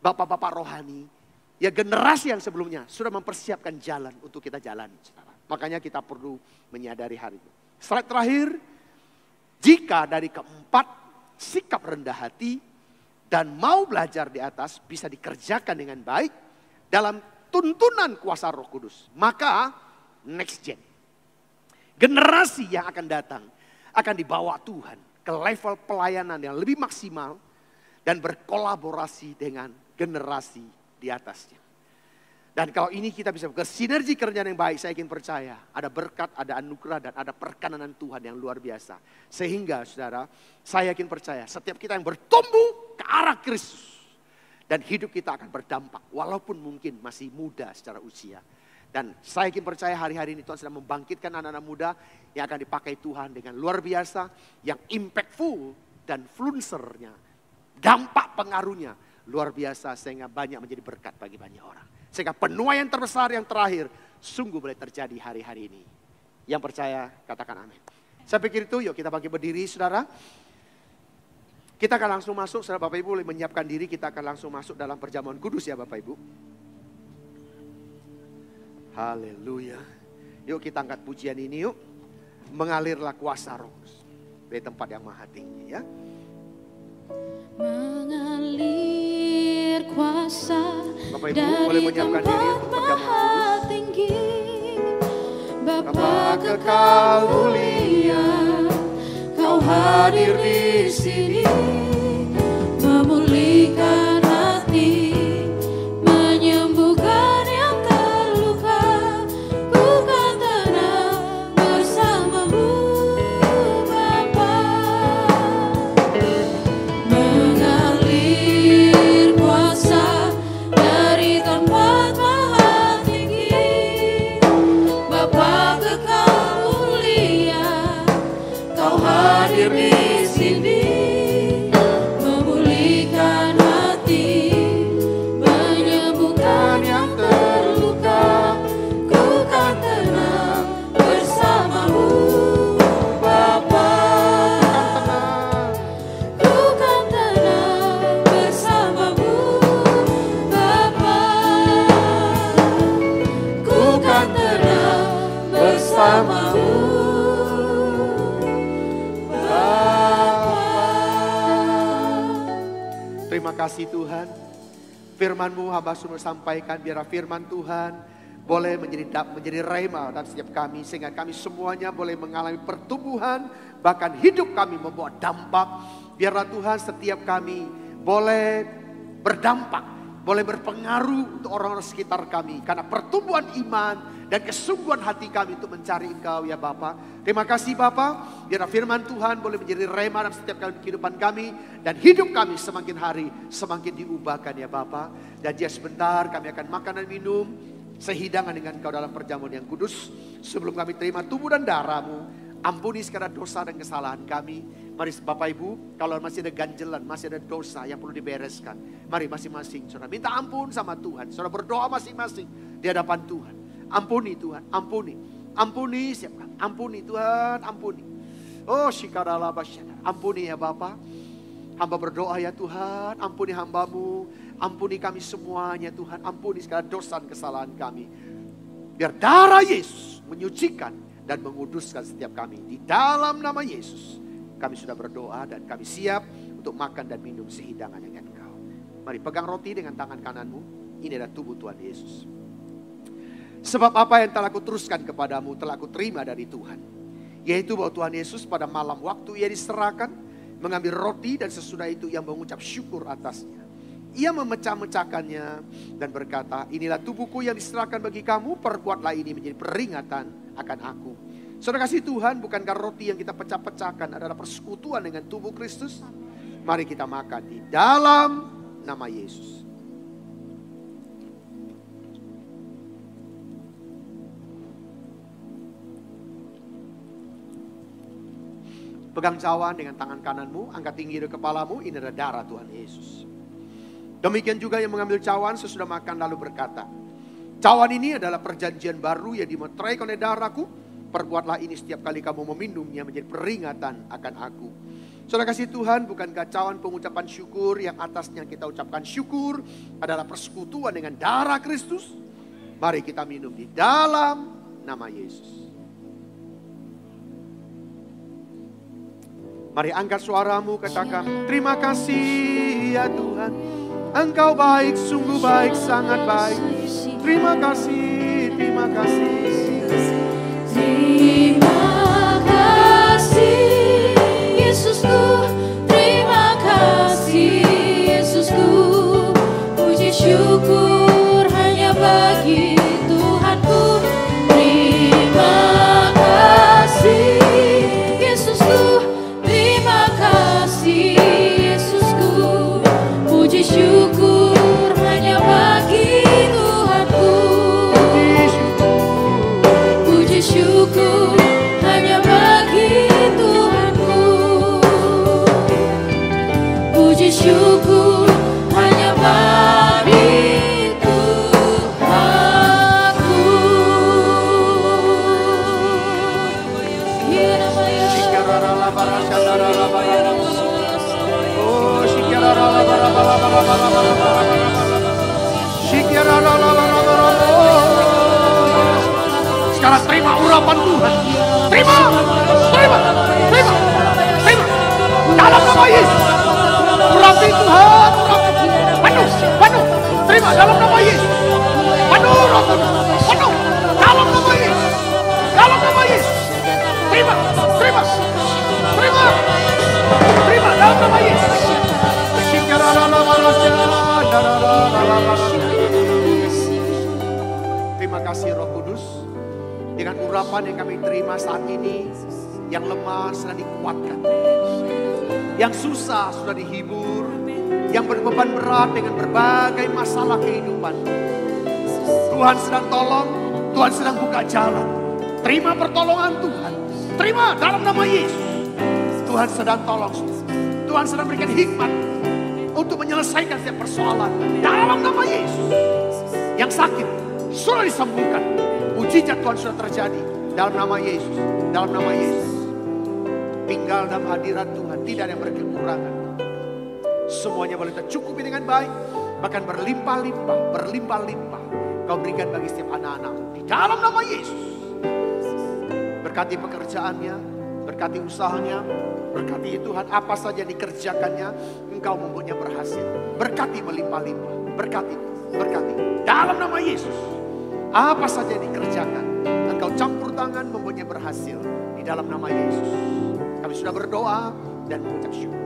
bapak-bapak rohani. Ya generasi yang sebelumnya sudah mempersiapkan jalan untuk kita jalani. Makanya kita perlu menyadari hari itu. Slide terakhir. Jika dari keempat sikap rendah hati dan mau belajar di atas bisa dikerjakan dengan baik dalam tuntunan kuasa Roh Kudus. Maka next gen. Generasi yang akan datang akan dibawa Tuhan ke level pelayanan yang lebih maksimal dan berkolaborasi dengan generasi di atasnya. Dan kalau ini kita bisa bersinergi kerjaan yang baik, saya ingin percaya ada berkat, ada anugerah dan ada perkenanan Tuhan yang luar biasa. Sehingga saudara, saya yakin percaya setiap kita yang bertumbuh ke arah Kristus dan hidup kita akan berdampak walaupun mungkin masih muda secara usia. Dan saya yakin percaya hari-hari ini Tuhan sedang membangkitkan anak-anak muda yang akan dipakai Tuhan dengan luar biasa, yang impactful dan influencernya, dampak pengaruhnya luar biasa sehingga banyak menjadi berkat bagi banyak orang. Sehingga penuaian terbesar yang terakhir sungguh boleh terjadi hari-hari ini. Yang percaya katakan amin. Saya pikir itu, yuk kita bangkit berdiri saudara. Kita akan langsung masuk, saudara Bapak Ibu boleh menyiapkan diri, kita akan langsung masuk dalam perjamuan kudus ya Bapak Ibu. Haleluya. Yuk kita angkat pujian ini yuk. Mengalirlah kuasa Roh Kudus dari tempat yang maha tinggi ya. Mengalir kuasa Bapak Ibu boleh menyiapkan diri untuk perjamuan kudus. Bapa kekal mulia, Kau hadir di sini, memulihkan hati, menyembuhkan yang terluka. Ku kan tenang bersamamu, Bapa. Mengalir kuasa dari tempat maha tinggi, Bapa kekal mulia, Kau hadir di sini, memulihkan hati, menyembuhkan yang terluka. Ku kan tenang bersamamu, Bapa. Ku kan tenang bersamamu, Bapa. Ku kan tenang bersamamu, Terima kasih Tuhan. Firman-Mu hamba sudah sampaikan, biar firman Tuhan boleh menjadi rema dalam setiap kami. Sehingga kami semuanya boleh mengalami pertumbuhan, bahkan hidup kami membawa dampak. Biarlah Tuhan setiap kami boleh berdampak, boleh berpengaruh untuk orang-orang sekitar kami. Karena pertumbuhan iman dan kesungguhan hati kami untuk mencari Engkau ya Bapa. Terima kasih Bapa, biar firman Tuhan boleh menjadi rema dalam setiap kehidupan kami. Dan hidup kami semakin hari semakin diubahkan ya Bapa. Dan jika sebentar kami akan makan dan minum sehidangan dengan Engkau dalam perjamuan yang kudus. Sebelum kami terima tubuh dan darah-Mu, ampuni segala dosa dan kesalahan kami. Mari Bapak Ibu, kalau masih ada ganjelan, masih ada dosa yang perlu dibereskan, mari masing-masing saudara minta ampun sama Tuhan. Saudara berdoa masing-masing di hadapan Tuhan. Ampuni Tuhan, ampuni. Ampuni siapkan, ampuni Tuhan, ampuni. Oh syikaralah basyana, ampuni ya Bapa. Hamba berdoa ya Tuhan, ampuni hamba-Mu. Ampuni kami semuanya Tuhan, ampuni segala dosa dan kesalahan kami. Biar darah Yesus menyucikan dan menguduskan setiap kami. Di dalam nama Yesus kami sudah berdoa dan kami siap untuk makan dan minum sehidangan dengan Engkau. Mari pegang roti dengan tangan kananmu. Ini adalah tubuh Tuhan Yesus. Sebab apa yang telah kuteruskan kepadamu telah kuterima dari Tuhan. Yaitu bahwa Tuhan Yesus pada malam waktu ia diserahkan, mengambil roti dan sesudah itu ia mengucap syukur atasnya. Ia memecah-mecahkannya dan berkata, inilah tubuhku yang diserahkan bagi kamu, perbuatlah ini menjadi peringatan akan aku. Saudara kasih Tuhan, bukankah roti yang kita pecah-pecahkan adalah persekutuan dengan tubuh Kristus? Mari kita makan di dalam nama Yesus. Pegang cawan dengan tangan kananmu, angkat tinggi dari kepalamu, ini adalah darah Tuhan Yesus. Demikian juga yang mengambil cawan sesudah makan lalu berkata, cawan ini adalah perjanjian baru yang dimeteraikan oleh darahku. Perbuatlah ini setiap kali kamu meminumnya menjadi peringatan akan aku. Saudara kasih Tuhan, bukankah cawan pengucapan syukur yang atasnya kita ucapkan syukur adalah persekutuan dengan darah Kristus? Mari kita minum di dalam nama Yesus. Mari angkat suaramu, katakan, terima kasih ya Tuhan. Engkau baik, sungguh baik, sangat baik. Terima kasih, terima kasih. Terima kasih Yesusku, terima kasih Yesusku. Puji syukur hanya bagi Tuhanku. Terima kasih Yesusku, terima kasih Yesusku. Puji syukur hanya bagi Tuhanku. Puji syukur hanya bagi Tuhanku. Puji syukur hanya bagi Tuhanku. Sekarang terima urapan Tuhan. Terima, terima, terima, terima. Dalam nama Yesus. Urapi Tuhan, urapi. Penuh, penuh. Terima dalam nama Yesus. Penuh, penuh. Dalam nama Yesus. Dalam nama Yesus. Terima, terima, terima. Terima dalam nama Yesus. Terima kasih Roh Kudus. Dengan urapan yang kami terima saat ini, yang lemah sudah dikuatkan, yang susah sudah dihibur, yang berbeban berat dengan berbagai masalah kehidupan, Tuhan sedang tolong, Tuhan sedang buka jalan. Terima pertolongan Tuhan, terima dalam nama Yesus. Tuhan sedang tolong, Tuhan sedang berikan hikmat untuk menyelesaikan setiap persoalan dalam nama Yesus. Yang sakit sudah disembuhkan, mujizat Tuhan sudah terjadi dalam nama Yesus. Dalam nama Yesus. Tinggal dalam hadirat Tuhan, tidak ada yang berkekurangan. Semuanya boleh tercukupi dengan baik, bahkan berlimpah-limpah, berlimpah-limpah. Kau berikan bagi setiap anak-anak di dalam nama Yesus. Berkati pekerjaannya, berkati usahanya, berkati Tuhan apa saja dikerjakannya, Engkau membuatnya berhasil. Berkati melimpah-limpah, berkati, berkati dalam nama Yesus. Apa saja dikerjakan, Engkau campur tangan membuatnya berhasil di dalam nama Yesus. Kami sudah berdoa dan mengucap syukur.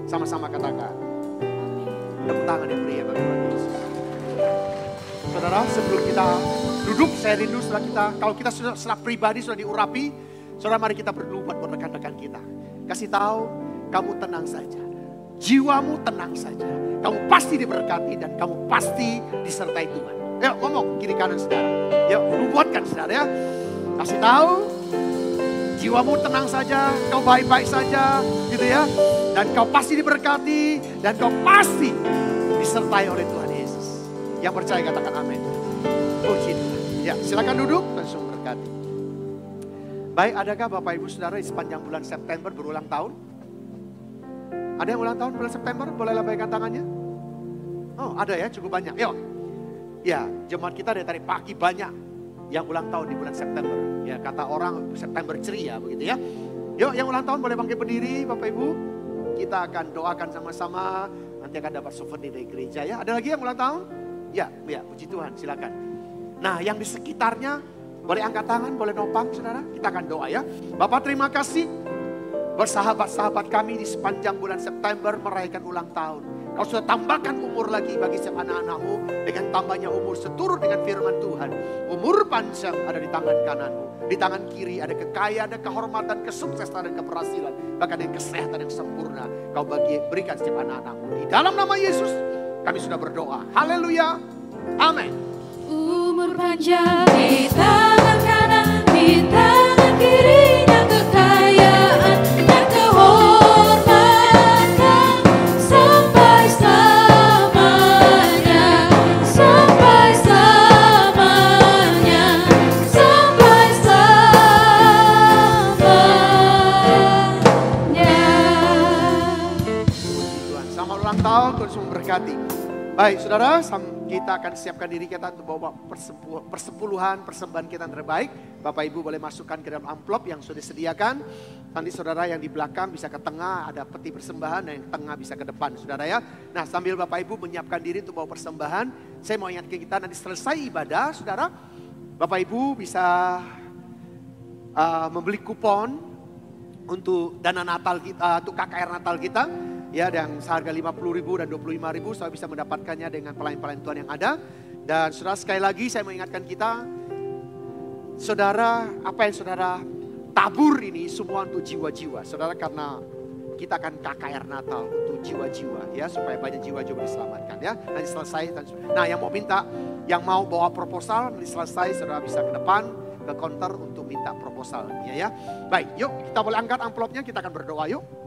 Sama-sama katakan. Tepuk tangan yang meriah bagi Tuhan Yesus. Saudara, sebelum kita duduk, saya rindu setelah kita, kalau kita sudah secara pribadi sudah diurapi, saudara mari kita berdoa buat rekan-rekan kita. Kasih tahu, kamu tenang saja. Jiwamu tenang saja. Kamu pasti diberkati dan kamu pasti disertai Tuhan. Yuk ngomong kiri kanan saudara. Yuk nubuatkan saudara ya. Kasih tahu, jiwamu tenang saja, kau baik-baik saja gitu ya. Dan kau pasti diberkati dan kau pasti disertai oleh Tuhan Yesus. Yang percaya katakan amin. Puji Tuhan. Ya silakan duduk, langsung berkati. Baik, adakah Bapak Ibu Saudara di sepanjang bulan September berulang tahun? Ada yang ulang tahun bulan September? Boleh lambaikan tangannya? Oh ada ya, cukup banyak. Yuk. Ya, jemaat kita dari tadi pagi banyak yang ulang tahun di bulan September. Ya, kata orang September ceria begitu ya. Yuk, yang ulang tahun boleh bangkit berdiri Bapak Ibu. Kita akan doakan sama-sama. Nanti akan dapat souvenir dari gereja ya. Ada lagi yang ulang tahun? Ya, puji Tuhan, silakan. Nah, yang di sekitarnya boleh angkat tangan, boleh nopang saudara. Kita akan doa ya. Bapak terima kasih. Bersahabat-sahabat kami di sepanjang bulan September merayakan ulang tahun. Kau sudah tambahkan umur lagi bagi setiap anak-anakmu. Dengan tambahnya umur seturut dengan firman Tuhan. Umur panjang ada di tangan kananmu. Di tangan kiri ada kekayaan, ada kehormatan, kesuksesan dan keberhasilan. Bahkan yang kesehatan yang sempurna. Kau berikan setiap anak-anakmu. Di dalam nama Yesus kami sudah berdoa. Haleluya. Amin. Umur panjang di tangan kanan, di tangan kirinya kekayaan dan memantau, Tuhan Yesus memberkati. Baik, saudara, kita akan siapkan diri kita untuk bawa persepuluhan, persembahan kita yang terbaik. Bapak Ibu boleh masukkan ke dalam amplop yang sudah disediakan. Nanti saudara yang di belakang bisa ke tengah, ada peti persembahan, dan yang tengah bisa ke depan, saudara ya. Nah, sambil Bapak Ibu menyiapkan diri untuk bawa persembahan, saya mau ingatkan kita nanti selesai ibadah, saudara, Bapak Ibu bisa membeli kupon untuk dana Natal kita, untuk KKR Natal kita. Ya, yang seharga 50.000 dan 25.000, saudara bisa mendapatkannya dengan pelayan-pelayan Tuhan yang ada. Dan saudara, sekali lagi saya mengingatkan kita, saudara, apa yang saudara tabur ini semua untuk jiwa-jiwa. Saudara, karena kita akan KKR Natal untuk jiwa-jiwa ya, supaya banyak jiwa-jiwa diselamatkan ya. Nanti selesai. Nah, yang mau minta, yang mau bawa proposal, nanti selesai saudara bisa ke depan, ke counter untuk minta proposalnya ya. Baik, yuk kita boleh angkat amplopnya, kita akan berdoa yuk.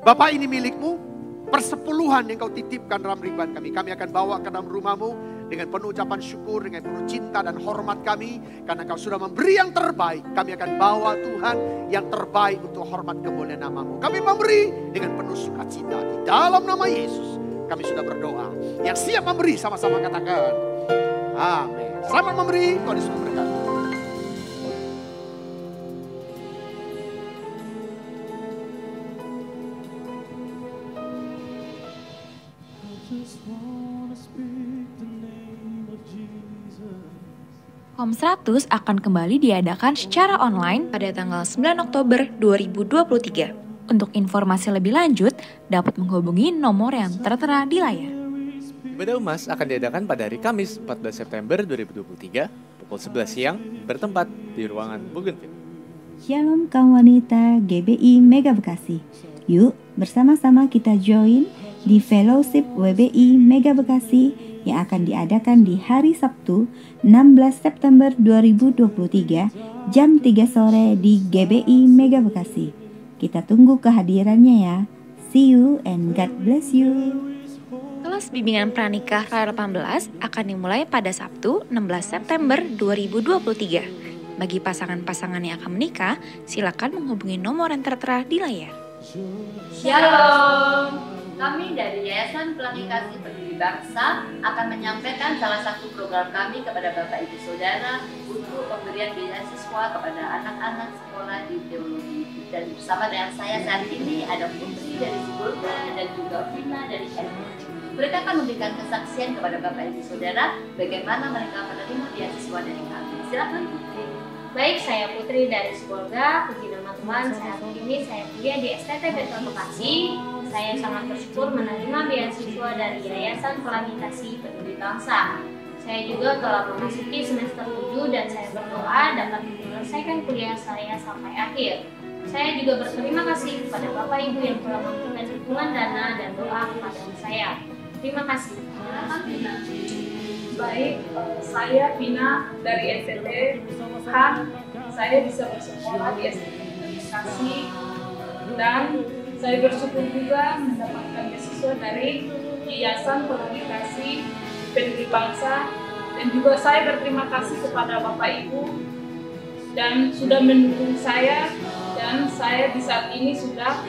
Bapak, ini milikmu, persepuluhan yang kau titipkan dalam ribuan kami. Kami akan bawa ke dalam rumahmu dengan penuh ucapan syukur, dengan penuh cinta dan hormat kami. Karena kau sudah memberi yang terbaik. Kami akan bawa Tuhan yang terbaik untuk hormat kemuliaan namamu. Kami memberi dengan penuh sukacita. Di dalam nama Yesus kami sudah berdoa. Yang siap memberi sama-sama katakan amin. Selamat memberi, Tuhan Yesus memberkati. Home 100 akan kembali diadakan secara online pada tanggal 9 Oktober 2023. Untuk informasi lebih lanjut, dapat menghubungi nomor yang tertera di layar. Ibadah Umas akan diadakan pada hari Kamis 14 September 2023 pukul 11 siang bertempat di ruangan Bougainville. Shalom kaum wanita GBI Mega Bekasi. Yuk bersama-sama kita join di Fellowship WBI Mega Bekasi yang akan diadakan di hari Sabtu 16 September 2023 jam 3 sore di GBI Mega Bekasi. Kita tunggu kehadirannya ya. See you and God bless you. Kelas bimbingan pranikah Raya 18 akan dimulai pada Sabtu 16 September 2023. Bagi pasangan-pasangan yang akan menikah, silakan menghubungi nomor yang tertera di layar. Shalom. Kami dari Yayasan Pelangi Kasih Peduli Bangsa akan menyampaikan salah satu program kami kepada Bapak Ibu Saudara untuk pemberian beasiswa kepada anak-anak sekolah di teologi. Dan bersama dengan saya saat ini ada Putri dari Sibolga dan juga Vina dari FMC. Mereka akan memberikan kesaksian kepada Bapak Ibu Saudara bagaimana mereka menerima beasiswa dari kami. Silakan Putri. Baik, saya Putri dari Sibolga. Puji nama Tuhan, saat ini saya kuliah di STT Beton Bekasi. Saya sangat bersyukur menerima beasiswa dari Yayasan Pelangi Kasih Peduli Bangsa. Saya juga telah memasuki semester 7 dan saya berdoa dapat menyelesaikan kuliah saya sampai akhir. Saya juga berterima kasih kepada Bapak Ibu yang telah memberikan dukungan dana dan doa kepada saya. Terima kasih. Baik, saya Vina dari STT. Saya bisa bersekolah di STT Bekasi dan saya bersyukur juga mendapatkan beasiswa dari Yayasan Pelangi Kasih Peduli Bangsa, dan juga saya berterima kasih kepada Bapak Ibu dan sudah mendukung saya, dan saya di saat ini sudah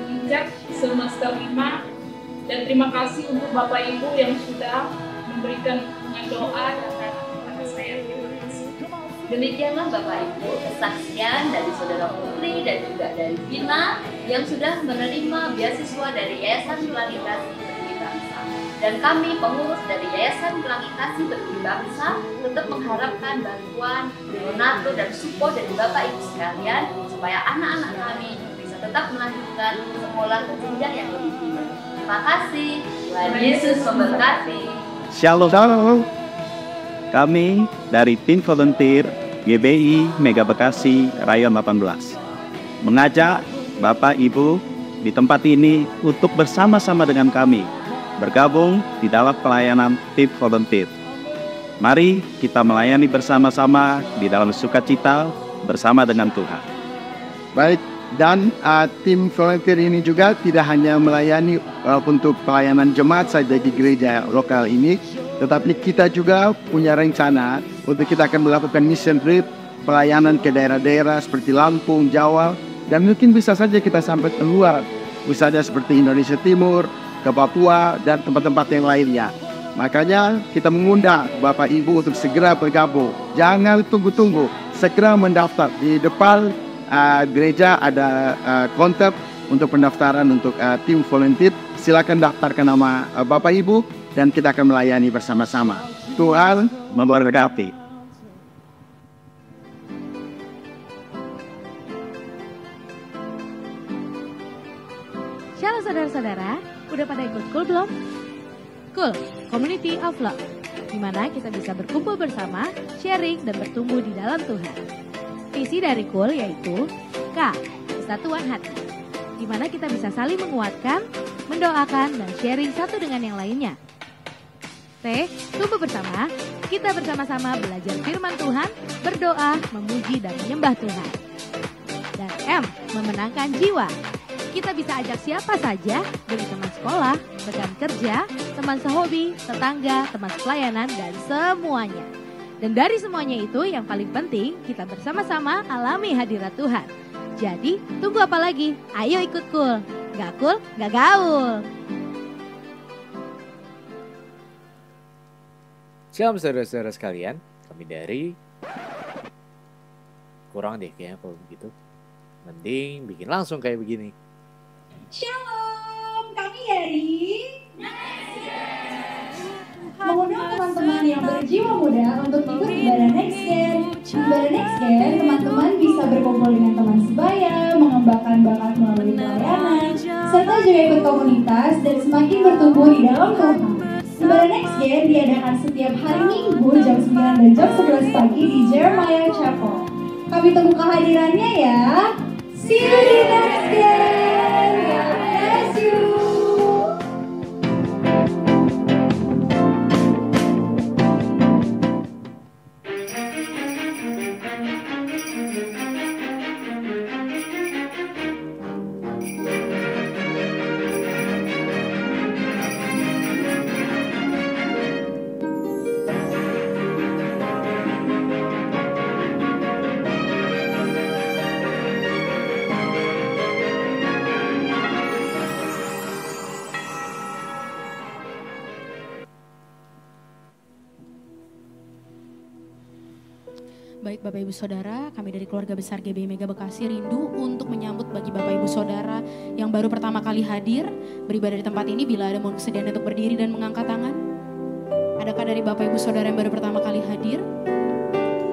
menginjak semester 5, dan terima kasih untuk Bapak Ibu yang sudah memberikan dukungan doa dan kepada saya. Demikianlah Bapak Ibu kesaksian dari Saudara Putri dan juga dari Vina yang sudah menerima beasiswa dari Yayasan Pelangi Kasih Peduli Bangsa. Dan kami pengurus dari Yayasan Pelangi Kasih Peduli Bangsa tetap mengharapkan bantuan, donatur dan support dari Bapak Ibu sekalian supaya anak-anak kami bisa tetap melanjutkan sekolah ke jenjang yang lebih tinggi. Terima kasih. Tuhan Yesus memberkati. Shalom. Kami dari tim volunteer GBI Mega Bekasi Rayon 18 mengajak Bapak Ibu di tempat ini untuk bersama-sama dengan kami bergabung di dalam pelayanan tim volunteer. Mari kita melayani bersama-sama di dalam sukacita bersama dengan Tuhan. Baik, dan tim volunteer ini juga tidak hanya melayani untuk pelayanan jemaat saja di gereja lokal ini, tetapi kita juga punya rencana untuk kita akan melakukan mission trip, pelayanan ke daerah-daerah seperti Lampung, Jawa, dan mungkin bisa saja kita sampai keluar, misalnya seperti Indonesia Timur, ke Papua, dan tempat-tempat yang lainnya. Makanya kita mengundang Bapak Ibu untuk segera bergabung. Jangan tunggu-tunggu, segera mendaftar. Di depan gereja ada kontak untuk pendaftaran untuk tim volunteer. Silakan daftarkan nama Bapak Ibu dan kita akan melayani bersama-sama. Tuhan memberkati. Shalom saudara-saudara, udah pada ikut Cool belum? Cool, Community of Love, di mana kita bisa berkumpul bersama, sharing, dan bertumbuh di dalam Tuhan. Visi dari Cool yaitu K, kesatuan hati, di mana kita bisa saling menguatkan, mendoakan, dan sharing satu dengan yang lainnya. T, tumbuh bersama, kita bersama-sama belajar firman Tuhan, berdoa, memuji, dan menyembah Tuhan. Dan M, memenangkan jiwa. Kita bisa ajak siapa saja, dari teman sekolah, rekan kerja, teman sehobi, tetangga, teman pelayanan, dan semuanya. Dan dari semuanya itu yang paling penting, kita bersama-sama alami hadirat Tuhan. Jadi, tunggu apa lagi? Ayo ikut Cool. Gak cool, gak gaul. Shalom saudara-saudara sekalian, kami dari kurang deh kayaknya kalau begitu. Mending bikin langsung kayak begini. Shalom, kami dari mengundang teman-teman yang berjiwa muda untuk ikut ibadah Next Gen. Ibadah Next Gen, teman-teman bisa berkumpul dengan teman sebaya, mengembangkan bakat melalui pelayanan, serta juga ikut komunitas dan semakin bertumbuh di dalam Tuhan. Ibadah Next Gen diadakan setiap hari Minggu jam 9 dan jam 11 pagi di Jeremiah Chapel. Kami tunggu kehadirannya ya. See you di Next Gen. God bless you. Baik Bapak Ibu Saudara, kami dari keluarga besar GBI Mega Bekasi rindu untuk menyambut bagi Bapak Ibu Saudara yang baru pertama kali hadir beribadah di tempat ini. Bila ada mohon kesediaan untuk berdiri dan mengangkat tangan. Adakah dari Bapak Ibu Saudara yang baru pertama kali hadir?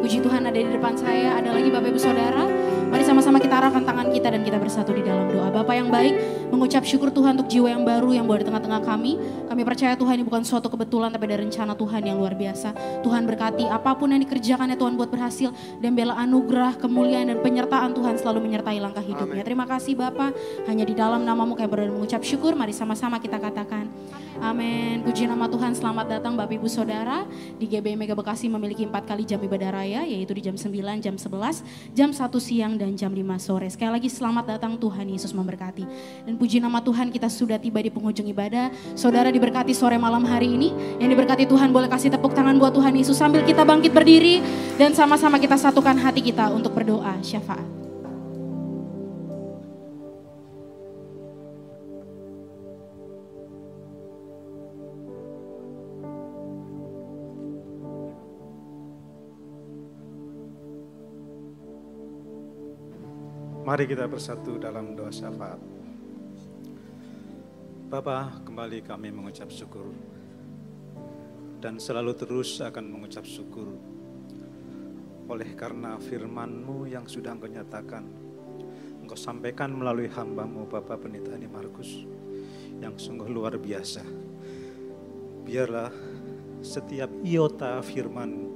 Puji Tuhan, ada di depan saya, ada lagi Bapak Ibu Saudara. Mari sama-sama kita arahkan tangan kita dan kita bersatu di dalam doa. Bapak yang baik, mengucap syukur Tuhan untuk jiwa yang baru yang boleh di tengah-tengah kami. Kami percaya Tuhan ini bukan suatu kebetulan tapi ada rencana Tuhan yang luar biasa. Tuhan berkati apapun yang dikerjakannya Tuhan buat berhasil. Dan bela anugerah, kemuliaan dan penyertaan Tuhan selalu menyertai langkah hidupnya. Amin. Terima kasih Bapak, hanya di dalam namamu kami berdoa mengucap syukur. Mari sama-sama kita katakan amin. Puji nama Tuhan, selamat datang Bapak Ibu Saudara. Di GBI Mega Bekasi memiliki 4 kali jam ibadah raya, yaitu di jam 9, jam 11, jam 1 siang dan jam 5 sore. Sekali lagi selamat datang, Tuhan Yesus memberkati. Dan puji nama Tuhan, kita sudah tiba di penghujung ibadah. Saudara diberkati sore malam hari ini. Yang diberkati Tuhan boleh kasih tepuk tangan buat Tuhan Yesus sambil kita bangkit berdiri dan sama-sama kita satukan hati kita untuk berdoa syafaat. Mari kita bersatu dalam doa syafaat. Bapa, kembali kami mengucap syukur dan selalu terus akan mengucap syukur oleh karena firman-Mu yang sudah Engkau nyatakan, Engkau sampaikan melalui hamba-Mu Bapak Pendeta Ani Markus yang sungguh luar biasa. Biarlah setiap iota firman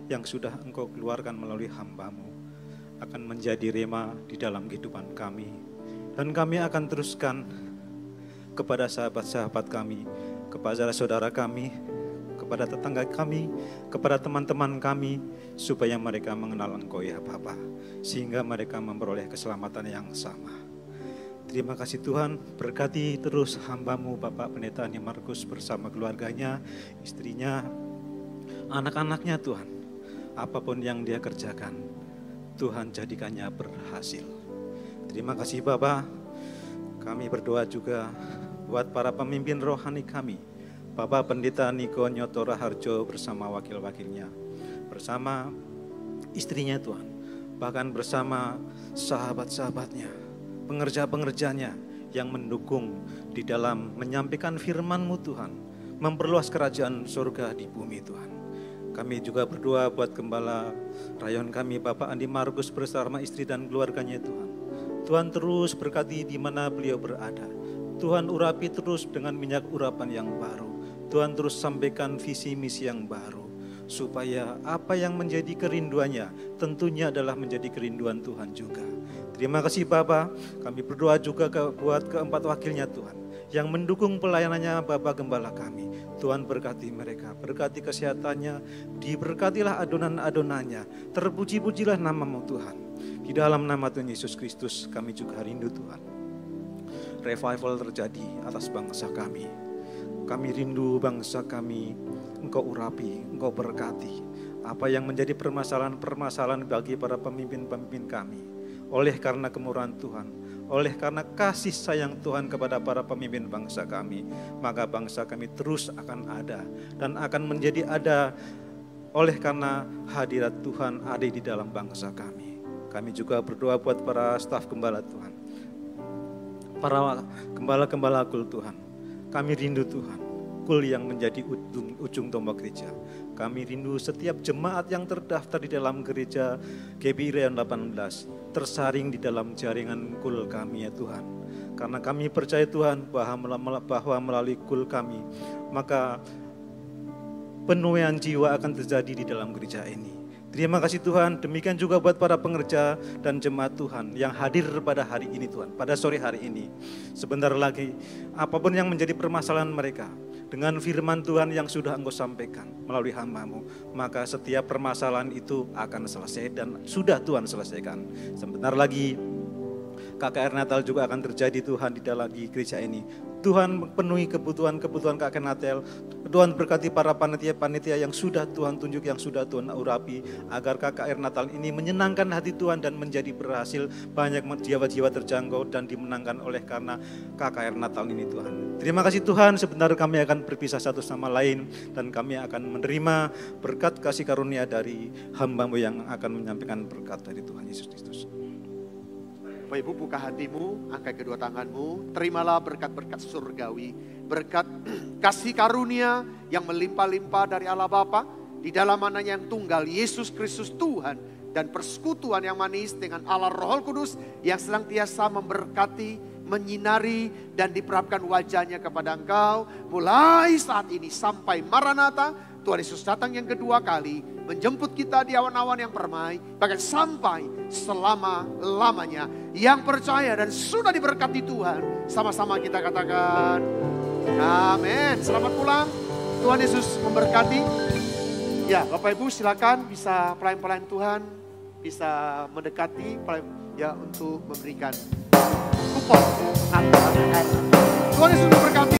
yang sudah Engkau keluarkan melalui hamba-Mu akan menjadi rema di dalam kehidupan kami. Dan kami akan teruskan kepada sahabat-sahabat kami, kepada saudara kami, kepada tetangga kami, kepada teman-teman kami, supaya mereka mengenal Engkau ya Bapa, sehingga mereka memperoleh keselamatan yang sama. Terima kasih Tuhan, berkati terus hamba-Mu Bapak Pendeta Ani Markus bersama keluarganya, istrinya, anak-anaknya Tuhan. Apapun yang dia kerjakan, Tuhan jadikannya berhasil. Terima kasih Bapak. Kami berdoa juga buat para pemimpin rohani kami, Bapak Pendeta Niko Nyoto Raharjo bersama wakil-wakilnya, bersama istrinya Tuhan, bahkan bersama sahabat-sahabatnya, pengerja-pengerjanya yang mendukung di dalam menyampaikan firman-Mu Tuhan, memperluas kerajaan surga di bumi Tuhan. Kami juga berdoa buat Gembala Rayon kami, Bapak Andi Markus bersama istri dan keluarganya Tuhan. Tuhan terus berkati di mana beliau berada. Tuhan urapi terus dengan minyak urapan yang baru. Tuhan terus sampaikan visi misi yang baru. Supaya apa yang menjadi kerinduannya tentunya adalah menjadi kerinduan Tuhan juga. Terima kasih Bapak, kami berdoa juga buat keempat wakilnya Tuhan, yang mendukung pelayanannya Bapak Gembala kami. Tuhan berkati mereka, berkati kesehatannya, diberkatilah adonan-adonannya, terpuji-pujilah nama-Mu Tuhan. Di dalam nama Tuhan Yesus Kristus kami juga rindu Tuhan. Revival terjadi atas bangsa kami. Kami rindu bangsa kami, Engkau urapi, Engkau berkati. Apa yang menjadi permasalahan-permasalahan bagi para pemimpin-pemimpin kami. Oleh karena kemurahan Tuhan, oleh karena kasih sayang Tuhan kepada para pemimpin bangsa kami, maka bangsa kami terus akan ada dan akan menjadi ada oleh karena hadirat Tuhan ada di dalam bangsa kami. Kami juga berdoa buat para staf gembala Tuhan, para gembala-gembala kul Tuhan. Kami rindu Tuhan, kul yang menjadi ujung tombak gereja. Kami rindu setiap jemaat yang terdaftar di dalam gereja GBI Rayon 18 tersaring di dalam jaringan kul kami ya Tuhan. Karena kami percaya Tuhan bahwa melalui kul kami, maka penuaian jiwa akan terjadi di dalam gereja ini. Terima kasih Tuhan, demikian juga buat para pengerja dan jemaat Tuhan yang hadir pada hari ini Tuhan, pada sore hari ini. Sebentar lagi, apapun yang menjadi permasalahan mereka, dengan firman Tuhan yang sudah Engkau sampaikan melalui hamba-Mu, maka setiap permasalahan itu akan selesai dan sudah Tuhan selesaikan. Sebentar lagi, KKR Natal juga akan terjadi Tuhan di gereja ini. Tuhan penuhi kebutuhan KKR Natal. Tuhan berkati para panitia-panitia yang sudah Tuhan tunjuk, yang sudah Tuhan urapi, agar KKR Natal ini menyenangkan hati Tuhan dan menjadi berhasil, banyak jiwa-jiwa terjangkau dan dimenangkan oleh karena KKR Natal ini Tuhan. Terima kasih Tuhan, sebentar kami akan berpisah satu sama lain dan kami akan menerima berkat kasih karunia dari hamba-Mu yang akan menyampaikan berkat dari Tuhan Yesus Kristus. Bapak Ibu, buka hatimu, angkat kedua tanganmu, terimalah berkat-berkat surgawi, berkat kasih karunia yang melimpah-limpah dari Allah Bapa, di dalam anaknya yang tunggal, Yesus Kristus Tuhan, dan persekutuan yang manis dengan Allah Roh Kudus yang senantiasa memberkati, menyinari, dan diperapkan wajahnya kepada engkau, mulai saat ini sampai Maranatha, Tuhan Yesus datang yang kedua kali, menjemput kita di awan-awan yang permai, bahkan sampai selama-lamanya. Yang percaya dan sudah diberkati Tuhan, sama-sama kita katakan, amin. Selamat pulang, Tuhan Yesus memberkati. Ya, Bapak Ibu silakan bisa pelayan-pelayan Tuhan, bisa mendekati ya untuk memberikan kupon. Tuhan Yesus memberkati.